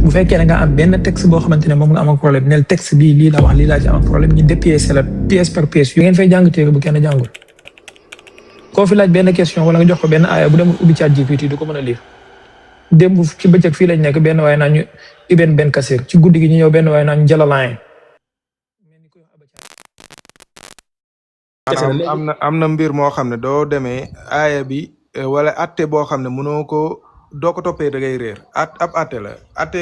bu fekkee ne nga am benn texte boo xamante ne moom nga am ak problème neel texte bii lii la wax lii laa ci am problème ñu dépiécé la pièce par pièce yu ngeen fay jàng téere bu kenn jàngul koo fi laaj benn question wala nga jox ko benn aaya bu demul ubbi ChatGPT du ko mën a lire démb ci bëccëg fii lañ nekk benn waaye naa ñu Ibn Ben Kassir ci guddi gi ñu ñëw benn waaye naa ñu Jalalayn am na mbir moo xam ne doo demee aaya bi wala atte boo xam ne mënoo ko doo ko toppee da ngay réer ab atte la atte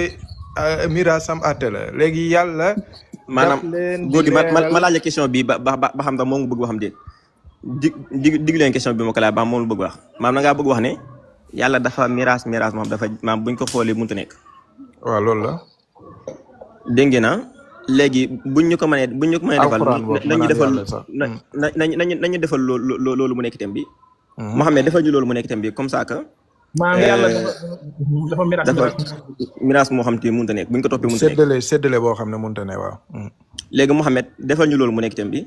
miraas sam atte la léegi yàlla maanaam góor gi ma laaj la question bi ba xam nga moom nga bëgg wax xam déet dig leen question bi ma ko laaj ba xam moom la bëgg wax maanaam na ngaa bëgg wax ne yàlla dafa miraas moom dafa maanaam buñ ko xoolee mënut a nekk waaw loolu la dégg ngeen na léegi buñ ñu ko mënee defal nañu defal nañu defal loolu mu nekk itam bi Mouhamed defal ñu loolu mu nekk itam bi comme ça que yàlla dafa miraas moo xam te mënut a nekk buñ ko toppee mënut a nekk séddale boo xam ne mënut a ne waaw léegi Mouhamed defal ñu loolu mu nekk itam bi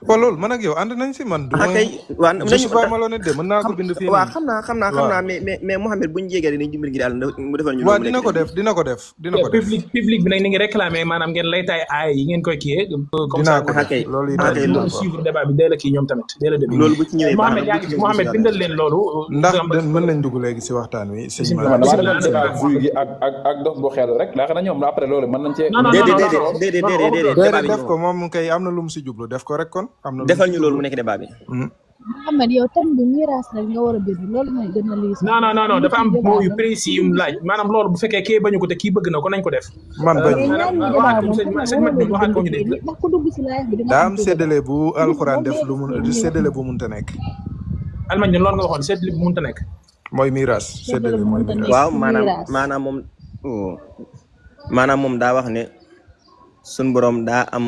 waaw loolu man ak yow ànd nañ si man. kay waaw je suis pas malhonnête de mën naa ko bind fii. waaw xam naa mais Mouhamed bu ñu jégee dañuy dimbali ngir yàlla mu defal ñu. waaw dina ko def public bi nag ni ngi réclamé maanaam ngeen lay tay aay yi ngeen koy kiiyee. comme ça loolu loolu suivre débat bi dès la kii ñoom tamit dès le début. loolu bu ci ñëwee Mouhamed bindal leen loolu. ndax mën nañ dugg léegi si waxtaan wi. buy gi ak dox bu xeelu rek laax na ñoom après loolu mën nañ cee. déedéet def ko moom kay am na lu mu si jublu def ko rek kon. defal ñu loolu mu nekk débat bi. Mouhamed yow tam bi miraas rek nga war a bind loolu mooy gën a lii. non dafa am moo yu précis yu mu laaj maanaam loolu bu fekkee kii bañu ko te kii bëgg na ko nañ ko def. man bañ daa am séddale bu alxuraan def lu mun séddale bu munta nekk. almañ ne loolu nga waxoon séddale bu munta nekk. mooy miraas séddale mooy miraas. waaw maanaam moom daa wax ne sun borom daa am.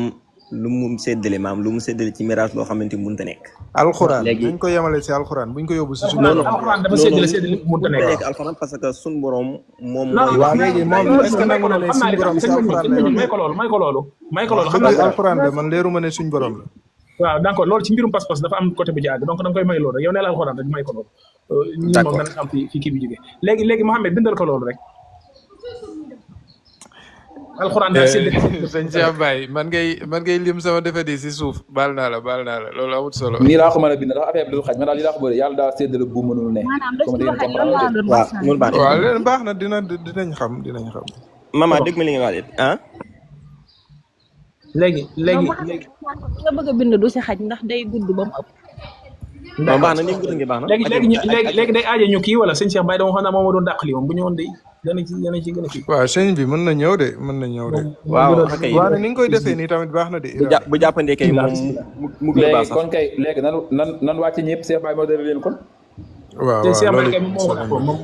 lu mu séddale maam lu mu séddale ci miraas loo xamante ni mënut a nekk. alxuraan buñ ko yemale si alxuraan buñ ko yóbbu si suñu. non alxuraan dafa séddale mënut a nekk alxuraan parce que suñu borom moom. waaw léegi moom est-ce que nangu na ne suñu borom si alxuraan la may ko loolu xam naa alxuraan la man leeruma ne suñu borom la. waaw d'accord loolu ci mbirum pas-pas dafa am côté bu ci àgg donc da nga koy may loolu rek yow nee la alxuraan rek may ko loolu. d'accord moom dana xam fi kii bi jógee léegi Mouhamed bindal ko loolu rek. alxuraan daal sëñ Cheikh Baye man ngay lim sama defet yi si suuf baal naa la loolu amut solo. nii laa ko mën a bind ndax affaire bi du xaj man daal li laa ko bëri yàlla daal séddale bu mënul ne. waaw leen baax na dinañ xam. maman dégg ma li nga wax it ah. léegi nga bëgg a bind du si xaj ndax day gudd ba mu ëpp. non baax na ni gudd nga baax na. léegi day aaje ñu kii wala sëñ Cheikh Baye dama xam naa moom moo doon dàq lii moom bu ñëwoon day gën a kii. waaw sëñ bi mën na ñëw de. waaw kay waaw ni nga koy defee nii tamit baax na de. bu jàppandee kay moom mu gën a baax sax kon kay léegi nan wàcc ñëpp Cheikh Baye moo dara leen kon. waaw moom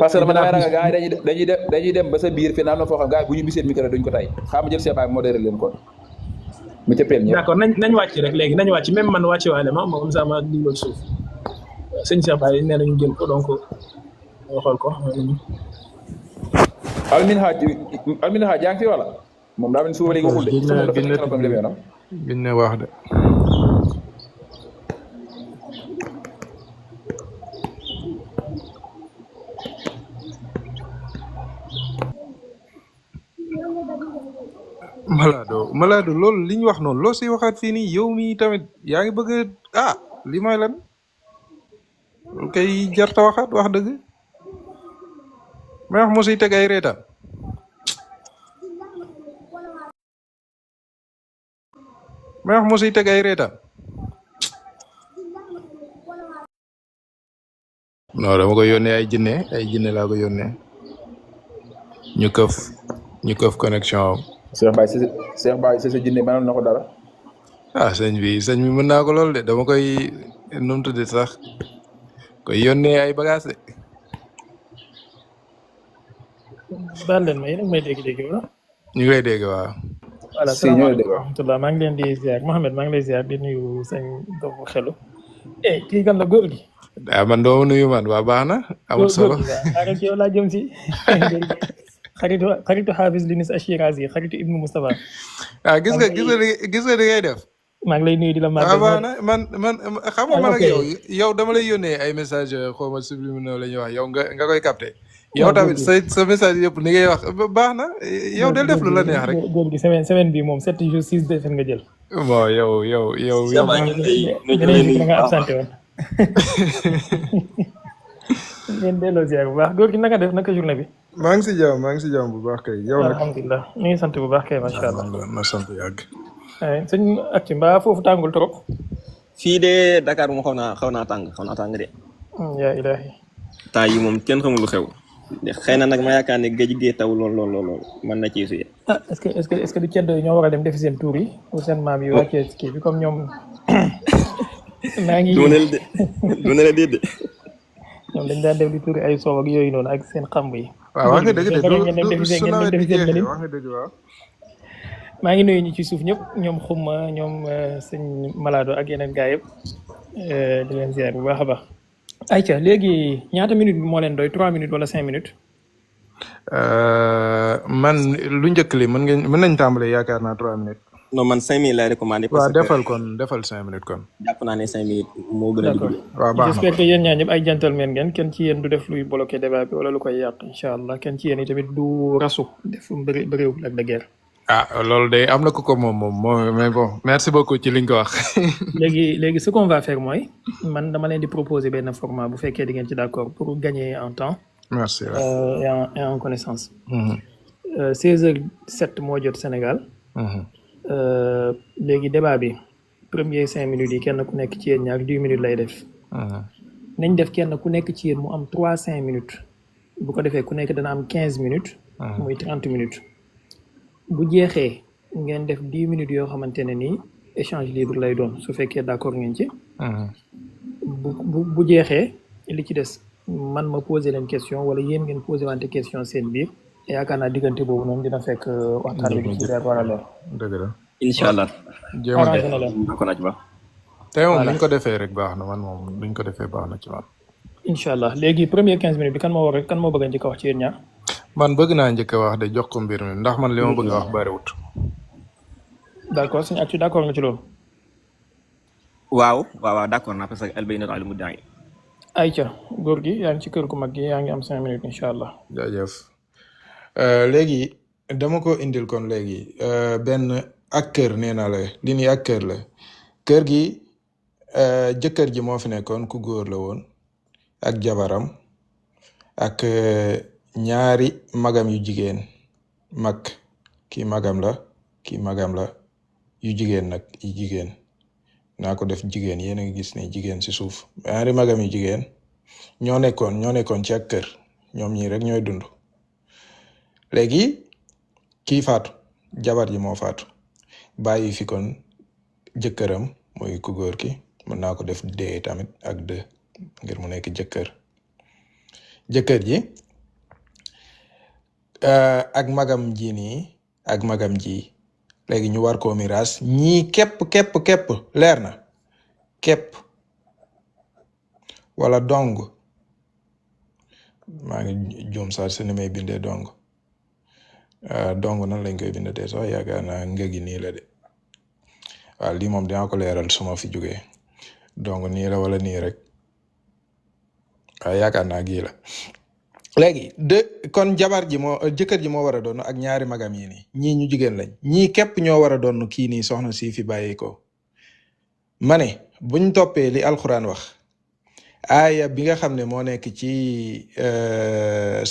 parce que dama damay ragal gars yi dañuy dem ba sa biir fi naan na foo xam gars yi bu ñu bisee micro duñ ko tay xam jël Cheikh Baye moo dara leen kon. mu cëppeel ñëpp d'accord nañ wàcc rek léegi nañ wàcc même man wàcce waale ma moom sama digloo suuf sëñ Cheikh Baye nee nañu jël ko donc xool ko. Almin Hadj yaa ngi fi wala moom daa mel ni suba léegi waxul de. biñ ne wax de. Malado loolu li ñu wax noonu loo siy waxaat fii nii yow mi tamit yaa ngi bëgg li mooy lan kay jarta waxaat wax dëgg may wax mu siy teg ay reetaan non dama ko yónnee ay jinne laa ko yónnee ñu këf connexion Cheikh Baye sa jinne mënoon na ko dara. sëñ bi mën naa ko lool de dama koy numtude sax koy yónnee ay bagages de. baal leen ma yéen a ngi may dégg wala. ñu ngi lay dégg waaw. voilà salaamaaleykum wa rahmatulah maa ngi leen di ziar Mouhamed maa ngi lay ziar di nuyu sëñ Dofu Xelu. kii kan la góor gi. man doo nuyu man waa baax na. amul solo góor gi yow laa jëm si. xaritu Hafiz Linis Ashirazi xaritu Ibnu Mustafa. gis nga li ngay def. maa ngi lay nuyu di la màggal. man xam nga man ak yow dama lay yónnee ay message xaw ma subliminaux la ñuy wax yow nga koy capté yow tamit sa message yëpp ni ngay wax baax na yow del def lu la neex rek. góor gi semaine bi moom 7 jours 6 défaites nga jël. bon yow. beneen bi nga absenté woon. ngeen delloo ziar bu baax góor gi naka def naka journée bi. maa ngi si jàmm bu baax kay yow nag. alhamdulilah ñu ngi sant bu baax kay macha allah. na sant yàgg. sëñ Actu mbaa foofu tàngul trop. fii de Dakar moom xaw naa tàng de. yaa ilaahi. temps yi moom kenn xamul lu xew. xëy na nag ma yaakaar ne géej gi taw lool mën na ci suye. est-ce que du ceddo yi ñoo war a dem defi seen tour yi pour seen maam yi wàccee ci kii bi comme ñoom. maa ngi du ne la déedéet. ñoom dañ daan def di tuuri ay soow ak yooyu noonu ak seen xamb yi. waaw wax nga dëgg de ngeen defi seen wax nga dëgg waaw. maa ngi nuyu ñi ci suuf ñëpp ñoom xumma ñoom sëñ Malado ak yeneen gaa yëpp di leen ziar bu baax a baax. ayca léegi ñaata minute bi moo leen doy 3 minutes wala 5 minutes. man lu njëkk li mën nañ tàmbalee yaakaar naa 3 minutes. non man 5 minutes lay recommandé. waaw defal 5 minutes kon. jàpp naa ne 5 minutes moo gën a dugg. waaw baax na j'espère que yéen ñaa ñëpp ay gentlemen ngeen kenn ci yéen du def luy bloqué débat bi wala lu koy yàq incha allah kenn ci yéen tamit du rasu def bëriw ak de guerre. loolu de am na ko moom mais bon merci beaucoup ci li nga ko wax. léegi ce qu'on va faire mooy man dama leen di proposer benn format bu fekkee di ngeen ci d'accord pour gagner en temps. merci et en connaissance. 16h07 moo jot Sénégal. léegi débat bi premier 5 minutes yi kenn ku nekk ci yéen ñaar 10 minutes lay def. nañ def kenn ku nekk ci yéen mu am 3-5 minutes bu ko defee ku nekk dana am 15 minutes. muy 30 minutes. bu jeexee ngeen def 10 minutes yoo xamante ne nii échange libre lay doon su fekkee d'accord ngeen ci. bu jeexee li ci des man ma poser leen question wala yéen ngeen poser wante question seen biir yaakaar naa diggante boobu noonu dina fekk waxtaan bi ci leer war a leer. dëgg la incha allah. arrangé na leen ko naaj ba. tey moom luñ ko defee rek baax na man moom luñ ko defee baax na ci man. incha allah léegi premier 15 minutes bi kan moo bëgg a njëkk a wax ci yéen ñaar. man bëgg naa njëkk a wax de jox ko mbir mi ndax man li ma bëgg a wax bariwut. d'accord suñu Actu d'accord nga ci loolu. waaw d'accord naa parce que albayyinatu alal mudda'i. ayca góor gi yaa ngi ci kër gu mag gi yaa ngi am 5 minutes incha allah. jaajëf léegi dama ko indil kon léegi benn ak kër nee naa la li ni ak kër la kër gi jëkkër ji moo fi nekkoon ku góor la woon ak jabaram ak ñaari magam yu jigéen kii magam la yu jigéen nag yu jigéen naa ko def jigéen yéen a ngi gis ne jigéen ci suuf ñaari magam yu jigéen ñoo nekkoon ci ak kër ñoom ñii rek ñooy dund léegi kii faatu jabar ji moo faatu bàyyi fi kon jëkkëram mooy ku góor ki mën naa ko def dee tamit ak deux ngir mu nekk jëkkër ji ak magam ji nii ak magam ji léegi ñu war koo miraas ñii képp leer na képp wala dong maa ngi juum sax si ni may bindee dong nan lañ koy bindee sax yaakaar naa ngëgi nii la de waaw lii moom dinaa ko leeral suma fi jógee dong nii la wala nii rek waaw yaakaar naa gii la léegi kon jëkkër ji moo war a doon ak ñaari magam yi nii ñii ñu jigéen lañ ñii képp ñoo war a doon kii nii soxna si fi bàyyi ko ma ne buñ toppee li alxuraan wax aaya bi nga xam ne moo nekk ci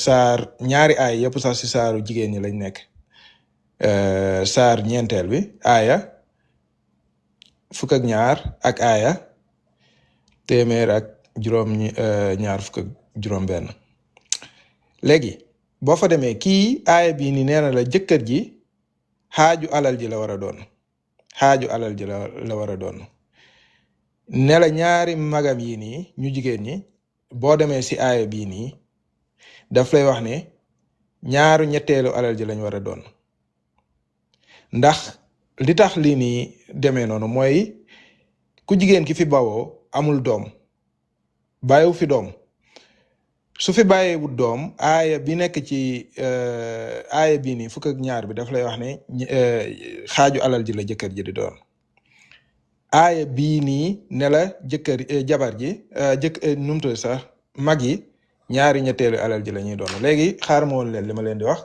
saar ñaari aaya yëpp sax si saaru jigéen ñi lañ nekk saar ñeenteel bi aaya 12 ak aaya 1juróom-benn léegi boo fa demee kii aaya bii ni nee na la jëkkër ji xaaju alal ji la war a doon ne la ñaari magam yi nii ñu jigéen ñi boo demee si aaya bii nii daf lay wax ne ñaaru ñetteelu alal ji lañ war a doon ndax li tax lii nii demee noonu mooy ku jigéen ki fi bawoo amul doom bàyyiwu fi doom su fi bàyyiwut doom aaya bi nekk ci aaya bii nii 12 bi daf lay wax ne xaaju alal ji la jëkkër ji di doon aaya bii nii ne la jabar ji numtu sax mag yi ñaari ñetteelu alal ji la ñuy doon léegi xaar ma woon leen li ma leen di wax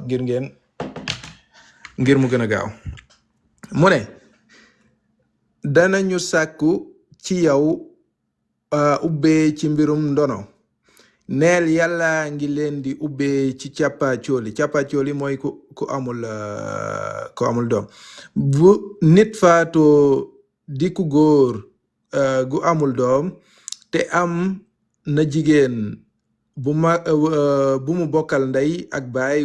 ngir mu gën a gaaw mu ne danañu sàkku ci yow ubbee ci mbirum ndono neel yàlla ngi leen di ubbee ci càppaacooli mooy ku amul doom bu nit faatoo di ku góor gu amul doom te am na jigéen bu mu bokkal ndey ak baay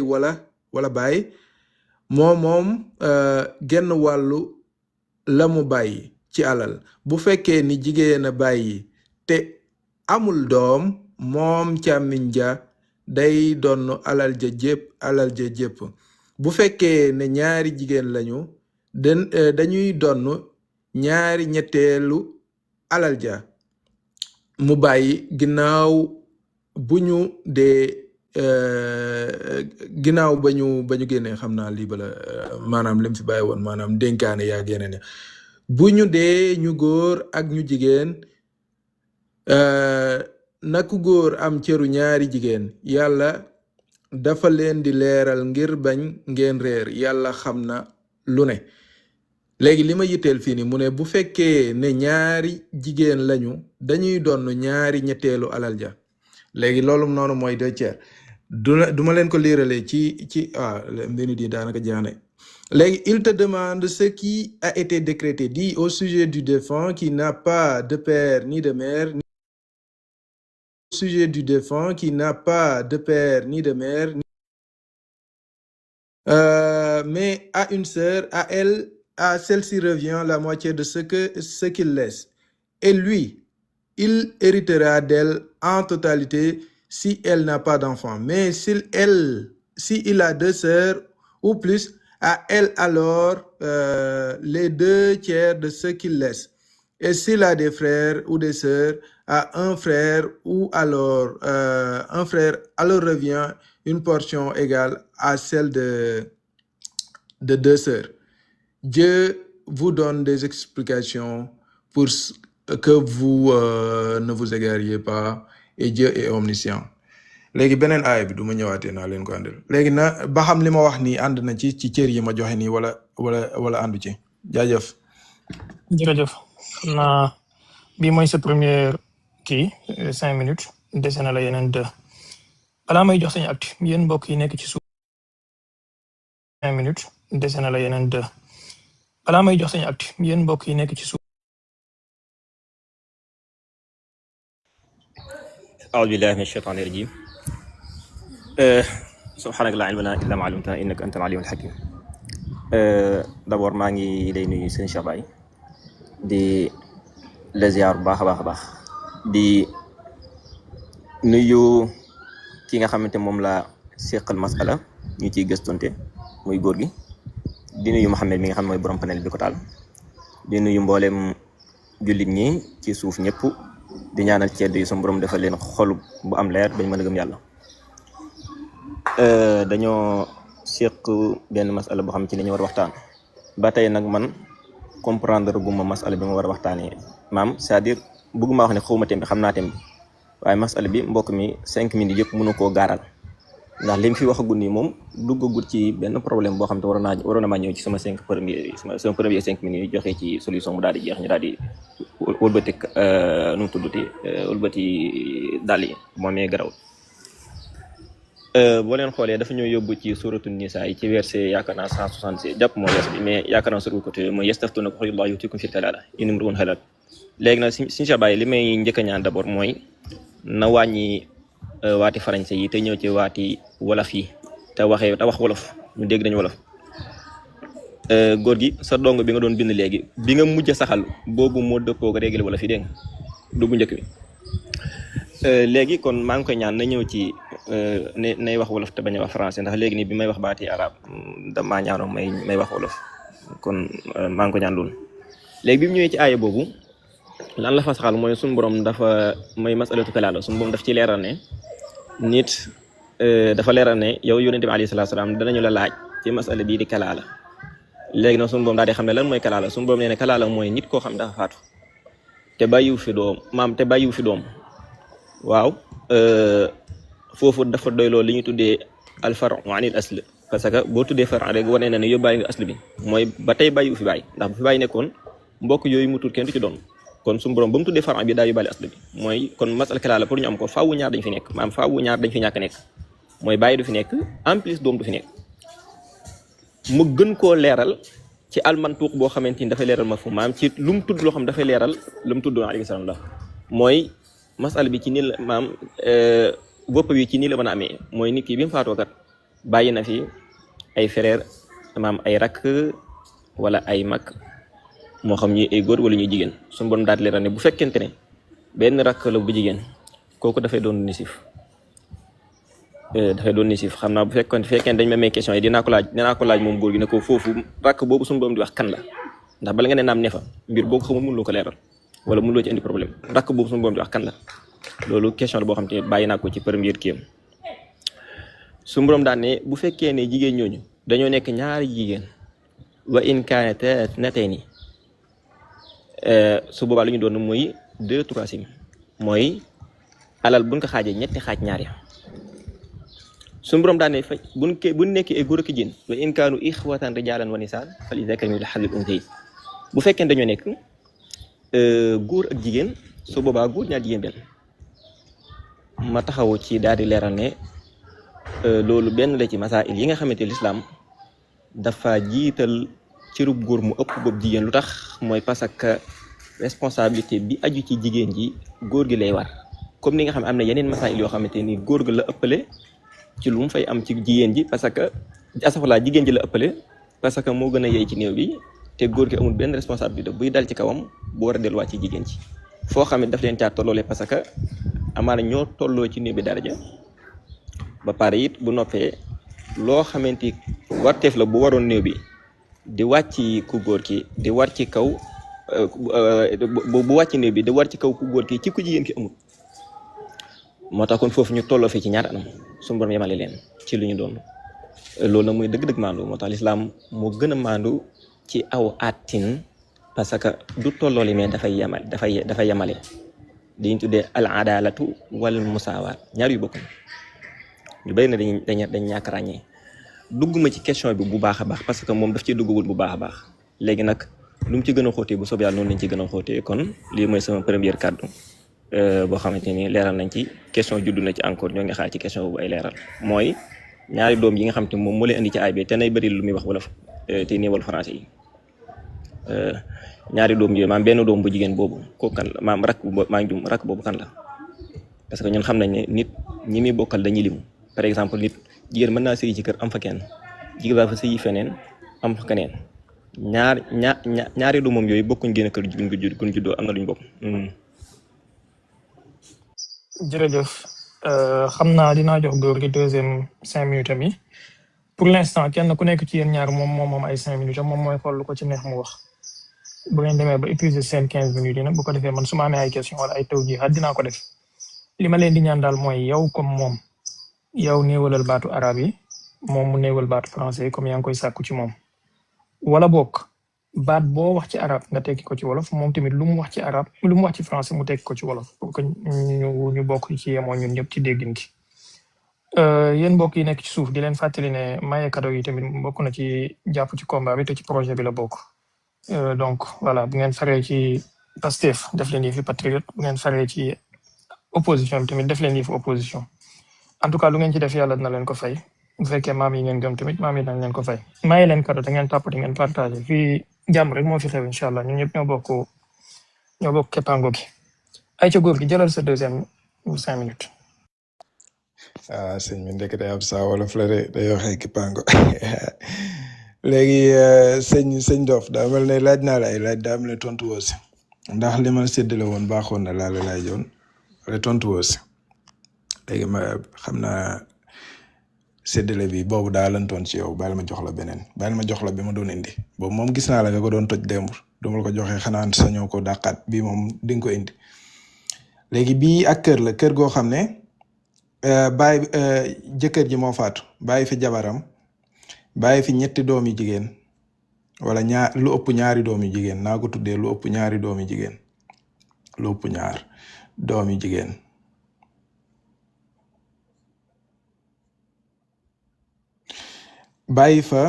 wala baay moom genn wàllu la mu bàyyi ci alal bu fekkee ni jigéen a bàyyi te amul doom moom càmmiñ ja day donn alal ja jépp bu fekkee ne ñaari jigéen lañu dañuy donn ñaari ñetteelu alal ja mu bàyyi ginnaaw ba ñu génnee xam naa lii bala maanaam lim fi bàyyi woon maanaam dénkaane yaa génne bu ñu dee ñu góor ak ñu jigéen na ku góor am cëru ñaari jigéen yàlla dafa leen di leeral ngir bañ ngeen réer yàlla xam na lu ne léegi li ma yitteel fii ni mu ne bu fekkee ne ñaari jigéen lañu dañuy donn ñaari ñetteelu alal ja léegi loolu noonu mooy 2/3 duma leen ko liirale ci mbiri di daanaka jaane léegi il te demande ce qui a été décrété dit au sujet du défunt qui n'a pas de père ni de mère sujet du défunt qui n'a pas de père ni de mère mais a une sœur, à celle-ci revient la moitié de ce qu'il laisse et lui il héritera d'elle en totalité si elle n'a pas d'enfant mais si il a 2 sœurs ou plus à elle alors les 2/3 de ce qu'il laisse et s'il a des frères ou des sœurs à un frère ou alors un frère alors revient une portion égale à celle de 2 sœurs. Dieu vous donne des explications pour que vous ne vous égariez pas et Dieu est omniscient. léegi beneen aaya bi du ma ñëwaatee naa leen ko àndal léegi na ba xam li ma wax nii ànd na ci cër yi ma joxe nii wala àndu ci jaajëf. jërëjëf xam naa bii mooy sa première 5 minutes dese na la yeneen 2 balaa may jox sañu acte yéen mbokk yi nekk ci suuf 5 minutes dese na la yeneen 2 balaa may jox sañu acte yéen mbokk yi nekk ci suuf. أعوذ بالله من الشيطان الرجيم سبحانك لا علم لنا إلا ما علمتنا إنك أنت العليم الحكيم d'abord maa ngi lay nuyu sëñ Cheikh Baye di la ziar bu baax a baax di nuyu ki nga xamante moom la seqal masala ñu ciy gëstonte muy góor gi di nuyu Mouhamed mi nga xam mooy borom panel bi ko taal di nuyu mboolem jullit ñi ci suuf ñëpp di ñaanal cedd yi sama borom defal leen xol bu am leer bañ mën a gëm yàlla dañoo seq benn masala boo xam ci la ñu war a waxtaan ba tey nag man comprendre guma masala bi ma war a waxtaanee maam c'est-à-dire bëgguma wax ne xawma thème bi xam naa thème bi waaye masala bi mbokk mi 5 minutes yëpp mënu koo gaaral ndax li mu fi waxagul nii moom duggagul ci benn problème boo xam te waroon na maa ñëw ci sama 5 premier 5 minutes yi joxe ci solution mu daal di jeex ñu daal di wëlbati nu mu tudduti wëlbati dàll yi moomee garaw boo leen xoolee dafa ñoo yóbbu ci suratu Nisaa yi ci verset yaakaar naa 166 jàpp moo yes bi mais yaakaar naa suratu côté mooy yastaftuunaka qul Allaahu yuftiikum fil kalaala in imru'un halak léegi nag Sëñ Cheikh Baye li may njëkk a ñaan d'abord mooy na wàññi waati français yi te ñëw ci waati wolof yi te wax wolof ñu dégg nañu wolof góor gi sa dong bi nga doon bind léegi bi nga mujj saxal boobu moo dëppoo ak règle wolof yi dégg nga du bu njëkk bi léegi kon maa ngi koy ñaan na ñëw ci nay wax wolof te bañ a wax français ndax léegi nii bi may wax baati arab damaa ñaanoon may wax wolof kon maa ngi ko ñaan loolu léegi bi mu ñëwee ci aaya boobu lan la fa saxal mooy suñu borom dafa may masalatu kalaala suñu borom daf ci leeral ne nit dafa leeral ne yow yonente bi alayhi salaatu salaam danañu la laaj ci masala bii di kalaala léegi nag suñu borom daal di xam ne lan mooy kalaala suñu borom nee ne kalaala mooy nit koo xam dafa faatu te bàyyiwu fi doom waaw foofu dafa doyloo li ñu tuddee al faru anil asl parce que boo tuddee faru rek wane na ne yóbbaale nga asl bi mooy ba tey bàyyi fi bàyyi ndax bu fi bàyyi nekkoon mbokk yooyu mu tudd kenn du ci doon kon suñu borom ba mu tuddee faru bi daa yóbbaale asl bi mooy kon masal kalaa la pour ñu am ko faawu ñaar dañ fi nekk maanaam faawu ñaar dañ fi ñàkk nekk mooy bàyyi du fi nekk en plus doom du fi nekk mu gën koo leeral ci almantuq boo xamante ni dafay leeral mafhum maanaam ci lu mu tudd loo xam dafay leeral lu mu tudd alayhi salaam la mooy masal bi ci nii la maam bopp bi ci nii la mën a amee mooy nit ki bi mu faatoo kat bàyyi na fi ay frère maam ay rakk wala ay mag moo xam ñi ay góor wala ñuy jigéen suñu bon daal leeral ne bu fekkente ne benn rakk la bu jigéen kooku dafay doon nisif xam naa bu fekkee dañ ma may question yi dinaa ko laaj moom góor gi ne ko foofu rakk boobu suñu borom di wax kan la ndax bala nga ne naam ne fa mbir boo ko xamul mënuloo ko leeral wala mënuloo ci indi problème rakk boobu suñu borom di wax kan la loolu question la boo xam te bàyyi naa ko ci première kiyam suñu borom daan ne bu fekkee ne jigéen ñooñu dañoo nekk ñaari jigéen wa in kaanata natayni su boobaa lu ñu doon mooy 2/3 mooy alal buñ ko xaajee ñetti xaaj ñaar ya suñu borom daan ne fa buñ nekkee ay góor ak jigéen wa in kaanu ixwatan rijaalan wa nisaan fali zakari mithlu hazzil unsayayni bu fekkee dañoo nekk góor ak jigéen su boobaa góor ñaar jigéen benn ma taxaw ci daal di leeral ne loolu benn la ci masail yi nga xamante lislaam dafa jiital cërub góor mu ëpp boobu jigéen lu tax mooy parce que responsabilité bi aju ci jigéen ji góor gi lay war comme ni nga xam ne am na yeneen masail yoo xamante ni góor gi la ëppale ci lu mu fay am ci jigéen ji parce que asafalaa jigéen ji la ëppale parce que moo gën a yey ci néew bi te góor gi amul benn responsabilité buy dal ci kawam bu war a delluwaat ci jigéen ci foo xam ne daf leen caa tolloolee parce que amaana ñoo tolloo ci néew bi daraja ba pare it bu noppee loo xamante warteef la bu waroon néew bi di wàcc ku góor ki di war ci kaw bu wàcc néew bi di war ci kaw ku góor ki ci ku jigéen ki amul moo tax kon foofu ñu tolloo fi ci ñaar anam suñu borom yemale leen ci lu ñu doon loolu nag muy dëgg-dëgg maandu moo tax lislaam moo gën a maandu ci aw àttin parce que du tollooli mais dafay yemale dañu tuddee al adalatu wal musaawaat ñaar yu bokkuñ ñu bëri na dañ ñàkk ràññee dugguma ci question bi bu baax a baax parce que moom daf ci duggagul bu baax a baax léegi nag lu mu ci gën a xóotee bu soob yàlla noonu lañ ci gën a xóotee kon lii mooy sama première kàddu boo xamante ni leeral nañ ci question juddu na ci encore ñoo ngi xaar ci question boobu ay leeral mooy ñaari doom yi nga xam te moom moo leen indi ci ay bi te nay bëri lu muy wax wolof te néewal français yi ñaari doom yooyu maam benn doom bu jigéen boobu kooku kan la maam rakk boobu kan la parce que ñun xam nañ ne nit ñi muy bokkal dañuy limu par exemple nit jigéen mën naa sëyi ci kër am fa kenn jigéen baa fa sëyi feneen am fa keneen ñaari doomam yooyu bokkuñ génn kër gun juddoo am na luñ bokk. jërëjëf xam naa dinaa jox góor gi deuxième 5 minutes am yi pour l'instant kenn ku nekk ci yéen ñaar moom ay 5 minutes am moom mooy xool lu ko ci neex mu wax bu ngeen demee ba épuiser seen 15 minutes yi nag bu ko defee man su ma amee ay question wala ay taw ji dinaa ko def li ma leen di ñaan daal mooy yow comme moom yow néewalal baatu arab yi moom mu néewal baatu français yi comme yaa ngi koy sàkku ci moom wala bokk baat boo wax ci arab nga tekki ko ci wolof moom tamit lu mu wax ci arab lu mu wax ci français mu tekki ko ci wolof pour que ñu bokk ci yemoo ñun ñëpp ci déggin gi yéen mbokk yi nekk ci suuf di leen fàttali ne maye cadeau yi tamit bokk na ci jàpp ci combat bi te ci projet bi la bokk donc voilà bu ngeen faree ci Pastef def leen yi fi patriote bu ngeen faree ci opposition bi tamit def leen yi fi opposition en tout cas lu ngeen ci def yàlla dina leen ko fay bu fekkee maam yi ngeen gëm tamit maam yi dañ leen ko fay maye leen cadeau te ngeen tàppati ngeen partagé fii jàmm rek moo fi xew incha allah ñun ñëpp ñoo bokk keppaango gi ay ca góor gi jëlal sa deuxième 5 minutes. sëñ bi ndekk day am saa wolof la de day waxee keppaango léegi sëñ Dof daa mel ne laaj naa la ay laaj daa mel ne tontu woo si ndax li ma séddale woon baaxoon na laa la laajoon wala tontu woo si léegi ma xam naa séddale bi boobu daa lantoon ci yow baal ma jox la beneen baal ma jox la bi ma doon indi boobu moom gis naa la nga ko doon toj démb duma la ko joxee xanaa sañoo ko dàqaat bii moom di nga ko indi léegi bii ak kër la kër goo xam ne bàyyi jëkkër ji moo faatu bàyyi fi jabaram bàyyi fi ñetti doomi jigéen wala lu ëpp ñaari doomi jigéen naa ko tuddee lu ëpp ñaari doomi jigéen lu ëpp ñaar doomi jigéen bàyyi fa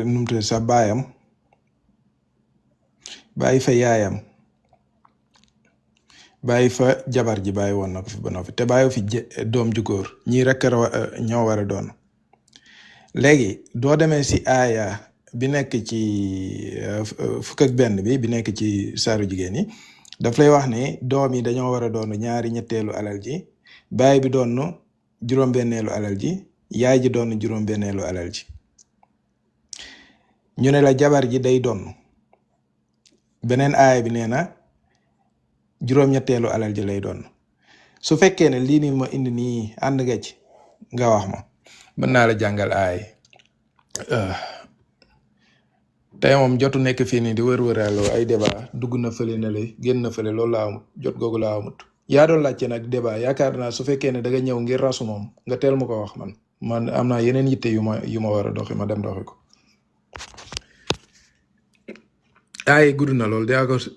nu mu tudd sa baayam bàyyi fa yaayam bàyyi fa jabar ji bàyyi woon na ko fi ba noppi te bàyyi fi doom ju góor ñii rek ñoo war a doon léegi doo demee si aaya bi nekk ci fukk ak benn bi nekk ci saaru jigéen yi daf lay wax ne doom yi dañoo war a doon ñaari ñetteelu alal ji baay bi doon juróom-benneelu alal ji yaay ji doon juróom-benneelu alal ji ñu ne la jabar ji day doon beneen aaya bi nee na juróom-ñetteelu alal ji lay doon su fekkee ne lii nii ma indi nii ànd nga ci nga wax ma mën naa la jàngal aay tey moom jotu nekk fii nii di wër-wëraaloo ay débat dugg na fële ne la génn na fële loolu laa amut jot googu laa amut yaa doon laajte nag débat yaakaar naa su fekkee ne da nga ñëw ngir rasu moom nga teel ma ko wax man am naa yeneen yitte yu ma war a doxi ma dem doxi ko aay gudd na loolu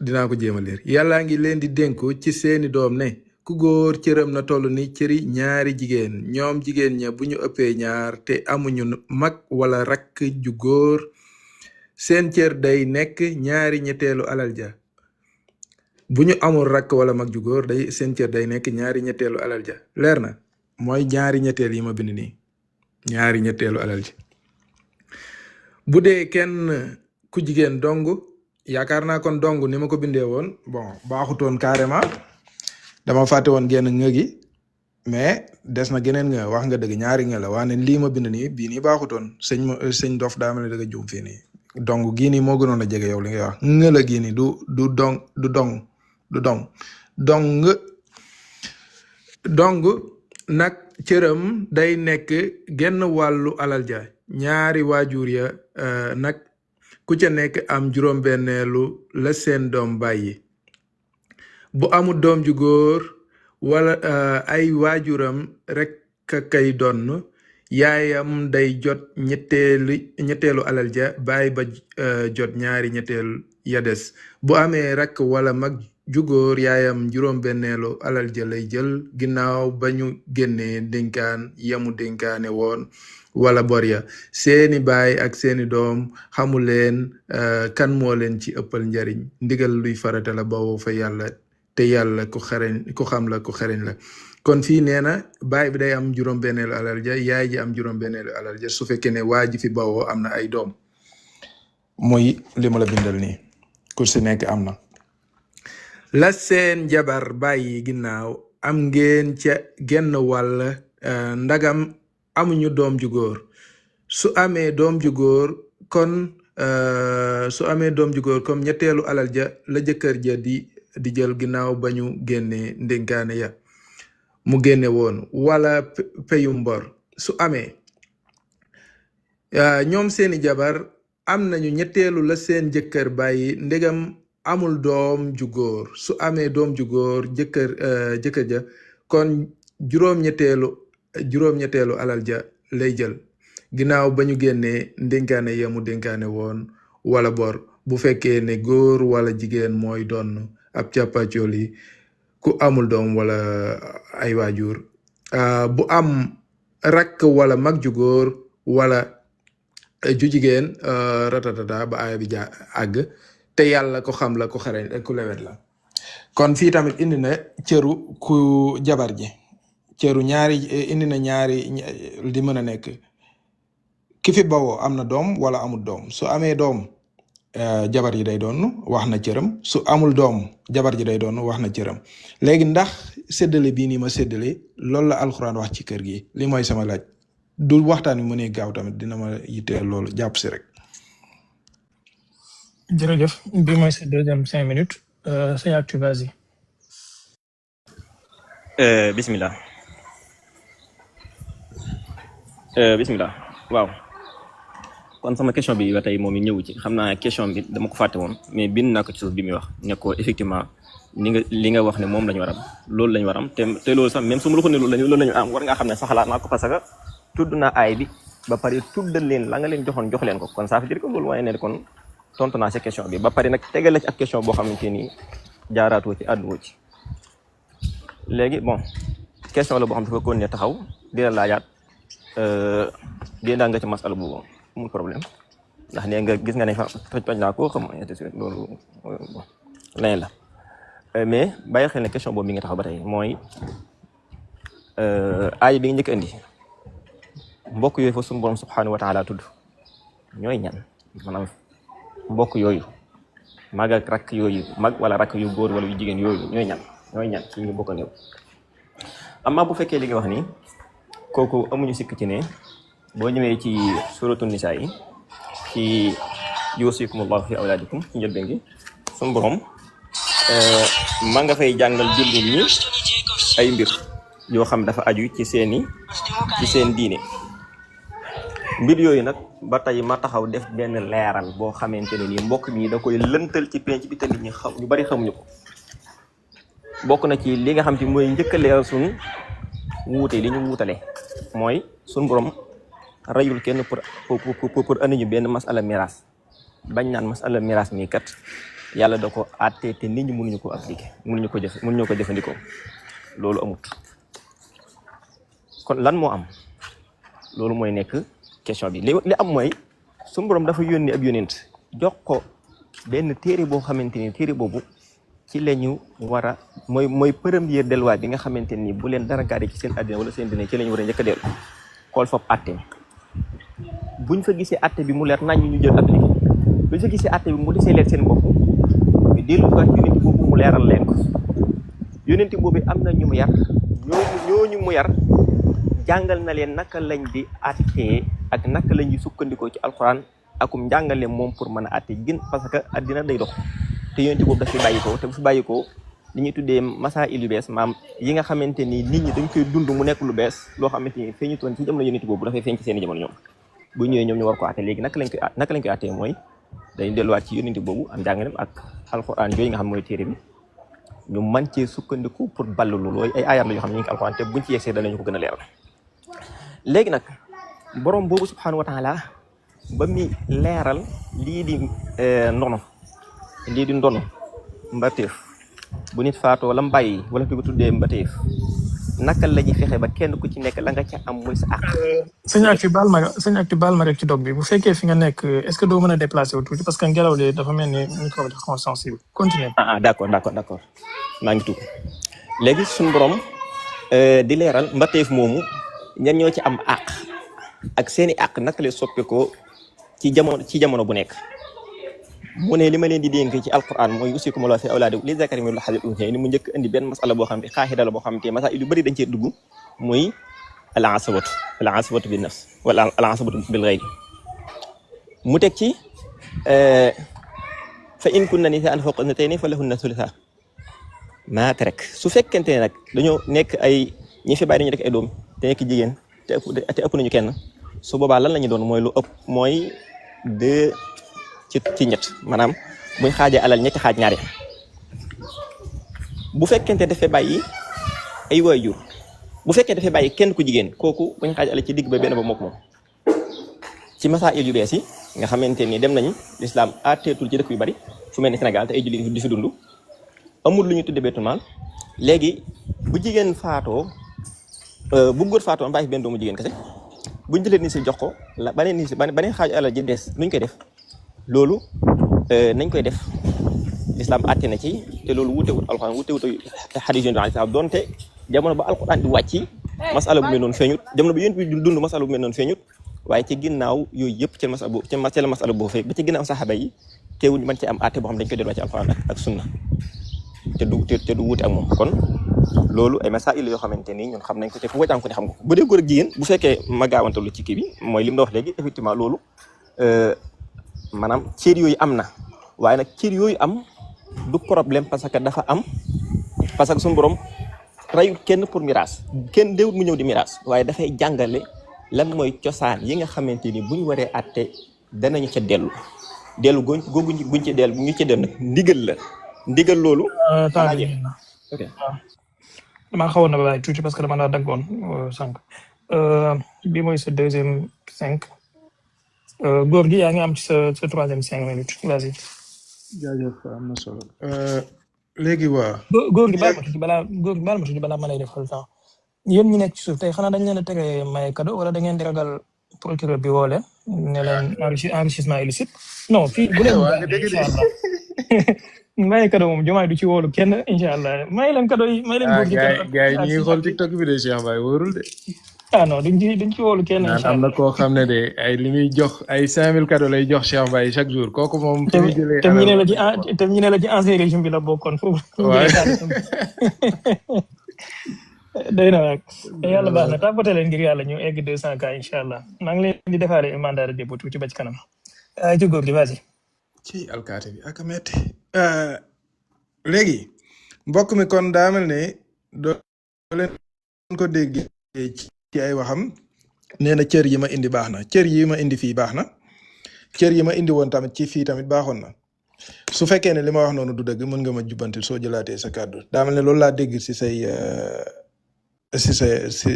dinaa ko jéem a leer yàllaa ngi leen di dénku ci seeni doom ne ku góor cëram na toll ni cëri ñaari jigéen ñoom jigéen ña bu ñu ëppee ñaar te amuñu mag wala rakk ju góor seen cër day nekk ñaari ñetteelu alal ja bu ñu amul rakk wala mag ju góor seen cër day nekk ñaari ñetteelu alal ja leer na mooy ñaari ñetteel yi ma bind nii ñaari ñetteelu alal ji bu dee kenn ku jigéen dong yaakaar naa kon dong ni ma ko bindee woon bon baaxutoon carrément dama fàtte woon genn nga gi mais des na geneen nga wax nga dëgg ñaari nga la waane lii ma bind nii bii nii baaxutoon sëñ dof daa mel ne dëgg juum fii nii dong gii nii moo gënoon a jege yow li ngay wax nga la gii nii du dong nag cëram day nekk genn wàllu alal ja ñaari waajur ya nag ku ca nekk am juróom-benneelu la seen doom bàyyi bu amul doom ju góor wala ay waajuram rek kay donn yaayam day jot ñetteelu alal ja baay ba jot ñaari ñetteelu ya des bu amee rakk wala mag ju góor yaayam juróom-benneelu alal ja lay jël ginnaaw ba ñu génnee dénkaan yamu dénkaane woon wala bor ya seeni baay ak seeni doom xamuleen kan moo leen ci ëppal njariñ ndigal luy farata la bawoo fa yàlla te yàlla ku xam la ku xereñ la kon fii nee na baay bi day am juróom-benneelu alal ja yaay ji am juróom-benneelu alal ja su fekkee ne waa ji fi bawoo am na ay doom muy li ma la bindal nii ku si nekk am na la seen jabar bàyyi ginnaaw am ngeen ca genn wàll ndagam amuñu doom ju góor su amee doom ju góor comme ñetteelu alal ja la jëkkër ja di jël ginnaaw ba ñu génnee ndénkaane ya mu génne woon wala peyum mbor su amee ñoom seeni jabar am nañu ñetteelu la seen jëkkër bàyyi ndegam amul doom ju góor su amee doom ju góor jëkkër ja kon juróom-ñetteelu alal ja lay jël ginnaaw ba ñu génnee ndénkaane ya mu dénkaane woon wala bor bu fekkee ne góor wala jigéen mooy doon ab càppaacol yi ku amul doom wala ay waajur bu am rakk wala mag ju góor wala ju jigéen ratatata ba aaya bi àgg te yàlla ko xam la ko xarañ ku lewet la kon fii tamit indi na cëru ku jabar ji cëru ñaari indi na ñaari di mën a nekk ki fi bawoo am na doom wala amul doom su amee doom jabar ji day doon wax na cëram su amul doom jabar ji day doon wax na cëram léegi ndax séddale bii nii ma séddale loolu la alxuraan wax ci kër gi li mooy sama laaj du waxtaan wi mu ne gaaw tamit dina ma yitteel loolu jàpp si rek. jërëjëf bi mooy sa deuxième 5 minutes sëñ Actu vas-y. bismillah waaw kon sama question bi ba tey moom it ñëwu ci xam naa question bi dama ko fàtte woon mais bind naa ko ci suuf bi muy wax ne ko effectivement li nga wax ne moom la ñu war am loolu la ñu war am te loolu sax même su ma la ko ne loolu la ñu am war ngaa xam ne saxalaat naa ko parce que tudd naa aay bi ba pare tuddal leen la nga leen joxoon jox leen ko kon ça veut dire que loolu waaye ne kon tontu naa sa question bi ba pare nag tegal la ci ak question boo xamante ni jaaraatoo ci àdduwoo ci léegi bon question la boo xam dafa continuer taxaw di la laajaat génn nga ci masala boobu amul problème ndax nee nga gis nga ne fa toj naa ko xam nga loolu leneen la mais bàyyi xel ne question boobu bi nga taxaw ba tey mooy aaya bi nga njëkk andi mbokk yooyu fa suñu borom subhanahu wa taala tudd ñooy ñan maanaam mbokk yooyu mag ak rakk yooyu mag wala rakk yu góor wala yu jigéen yooyu ñooy ñan ci ñu bokk ñëw amma bu fekkee li nga wax ni kooku amuñu sikk ci ne boo ñëwee ci suratul nisaa yi ci yusikumullahu fi awlaadikum ci njëlbeen gi suñu borom ma nga fay jàngal jullit ñi ay mbir yoo xam dafa aju ci seen diine mbir yooyu nag ba tey ma taxaw def benn leeral boo xamante ne nii mbokk mi da koy lëntal ci penc bi te nit ñi ñu bari xamuñu ko bokk na ci li nga xam te mooy njëkk a leeral suñ wuute li ñu wuutale mooy suñ borom rayul kenn pour andi ñu benn masala miraas bañ naan masala miraas mii kat yàlla da ko àtte te nit ñi mënuñu ko appliquer mënuñu ko jëfandikoo loolu amut kon lan moo am loolu mooy nekk question bi li am mooy suñu borom dafa yónni ab yónent jox ko benn téere boo xamante ni téere boobu ci la ñu war a mooy première delluwaay bi nga xamante ni bu leen dara gaare ci seen àddina wala seen dina ci la ñu war a njëkk a dellu xool foofu àtte buñ fa gisee àtte bi mu leer nañ ñu jël appliqué buñ fa gisee àtte bi mu desee leer seen bopp ñu dellu waat yónent boobu mu leeral leen ko yónent boobu am na ñu mu yar ñooñu mu yar jàngal na leen naka lañ di àttee ak naka lañ di sukkandikoo ci alxuraan akum njàngale moom pour mën a àtte gën parce que àddina day dox te yonent boobu daf fi bàyyi ko te bu fi bàyyi ko li ñuy tuddee masaa'il yu bees maam yi nga xamante ni nit ñi dañ koy dund mu nekk lu bees loo xamante ni feeñu toon ci jamono yonent boobu dafay feeñ ci seen i jamono ñoom bu ñëwee ñoom ñu war ko àtte léegi naka lañ koy àttee mooy dañ delluwaat ci yonent boobu am njàngalem ak alxuraan yooyu nga xam mooy téere bi ñu mën cee sukkandiku pour ballu loolu ay ayar la yoo xam ne ñu ngi alxuraan te buñ ci yegsee danañu ko gën a leeral léegi nag borom boobu subhanahu wa taala ba muy leeral lii di ndono mbateef bu nit faatoo la mbàyyi wala fi ko tuddee mbateef naka la ñuy fexe ba kenn ku ci nekk la nga ca am muy sa àq. sëñ Actu baal ma rek ci dog bi bu fekkee fi nga nekk est-ce que doo mën a déplacer wu tuuti parce que ngelaw li dafa mel ni micro bi dafa sensible continue. d'accord maa ngi tuub léegi suñu borom di leeral mbateef moomu ñan ñoo ci am àq ak seeni àq naka lay soppeekoo ci jamono bu nekk. mu ne li ma leen di dénk ci alquran mooy yusikumullahu fi awlaadikum li zakari mithlu hazzil unsayayni mu njëkk indi benn masala boo xam ne xaaxida la boo xam te masaa'il yu bëri dañ cee dugg muy al asabatu bin nafs wala al asabatu bil ghayri mu teg ci fa in kunna nisaa'an fawqa ithnatayni falahunna thulutha maa tarak su fekkente ne nag dañoo nekk ay ñi fi bàyyi dañu nekk ay doom te nekk jigéen te ëpp nañu kenn su boobaa lan la ñu doon mooy lu ëpp mooy deux ci ñett maanaam buñ xaajee alal ñetti xaaj ñaari bu fekkente dafay bàyyi ay waajur bu fekkee dafay bàyyi kenn ku jigéen kooku buñ xaaj alal ci digg ba benn ba moom ci masaa'il yu bees yi nga xamante ni dem nañ lislaam àtteetul ci dëkk yu bari fu mel ni Sénégal te ay jullit di fi dund amul lu ñu tuddee baytul maal léegi bu jigéen faatoo bu góor faatoo bàyyi benn doomu jigéen kese buñ jëlee ni si jox ko la baneen xaaju alal ji des nuñ koy def loolu nañ koy def lislaam àtte na ci te loolu wutewut alxuraan wutewut xadiis yonent bi alayhi salaam doonte jamono ba alxuraan di wàcc masala bu mel noonu feeñut jamono ba yonent bi dund masala bu mel noonu feeñut waaye ci ginnaaw yooyu yëpp ci la masala boobu fekk ba ci ginnaaw saxaaba yi teewuñ mën ci am àtte boo xam dañ koy delluwaat ci alxuraan ak sunna te du wuute ak moom kon loolu ay masaa'il yoo xamante ni ñun xam nañ ko te fu waccaam ko ne xam nga bu dee góor ak jigéen bu fekkee ma gaawantalu ci kii bi mooy li mu la wax léegi effectivement loolu maanaam cër yooyu am na waaye nag cër yooyu am du problème parce que dafa am parce que suñu borom rayut kenn pour miraas kenn déwut mu ñëw di miraas waaye dafay jàngale lan mooy cosaan yi nga xamante ni buñ waree àtte danañu ca dellu googu buñ ci dellu bu ñu ci dellu nag ndigal loolu. ok damaa xawoon na ba tuuti parce que dama la daggoon sànq bi mooy sa deuxième 5. góor gi yaa ngi am ci sa troisième 5 minutes vas-y. jaajëf am na solo. léegi waa. góor gi baal ma tuuti balaa ma lay defal temps yéen ñi nekk ci suuf tey xanaa dañ leen a tere maye cadeau wala da ngeen di ragal procureur bi woo leen ne leen enrichissement illicite non fii bu leen waa nga dégg de. incha allah maye cadeau moom Diomaye du ci wóolu kenn incha allah may leen cadeau yi may leen góor gi gars yi ñu ngi xool TikTok bi de Cheikh Baye wóorul de. ah non duñ ci wóolu kenn naan incha am na allah koo xam ne de ay li muy jox ay 5000 cadeau lay jox Cheikh Baye chaque jour kooku moom. fi muy jëlee te ñu ne la alal ci te ñu ne la ci ancien régime bi la bokkoon foofu waaye day na waag yàlla baax na tàppate leen ngir yàlla ñu egg 200 cas incha allah maa ngi leen di defaale mandat de dépôt ci ba ci kanam ay ci góor gi vas-y. ci alkaati bi ak metti léegi mbokk mi kon daa mel ne doo leen ko dégg ci ay waxam nee na cër yi ma indi baax na cër yi ma indi fii baax na cër yi ma indi woon tamit ci fii tamit baaxoon na su fekkee ne li ma wax noonu du dëgg mën nga ma jubbanti soo jëlaatee sa kàddu daa mel ne loolu laa dégg si say si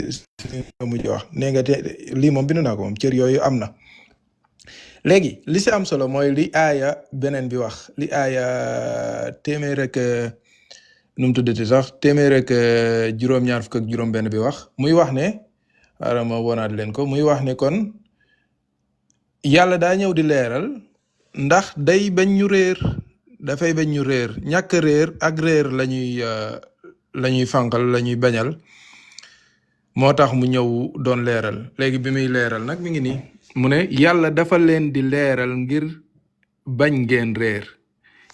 nga mujj wax nee nga te lii moom bindu naa ko moom cër yooyu am na léegi li si am solo mooy li aaya beneen bi wax li aaya téeméer ak nu mu tuddati sax téeméer ak juróom-ñaar fukk ak juróom-benn bi wax muy wax ne xaaral ma wonaat leen ko muy wax ne kon yàlla daa ñëw di leeral ndax day bañ ñu réer dafay bañ ñu réer ñàkk réer ak réer la ñuy fànqal la ñuy bañal moo tax mu ñëw doon leeral léegi bi muy leeral nag mi ngi nii mu ne yàlla dafa leen di leeral ngir bañ ngeen réer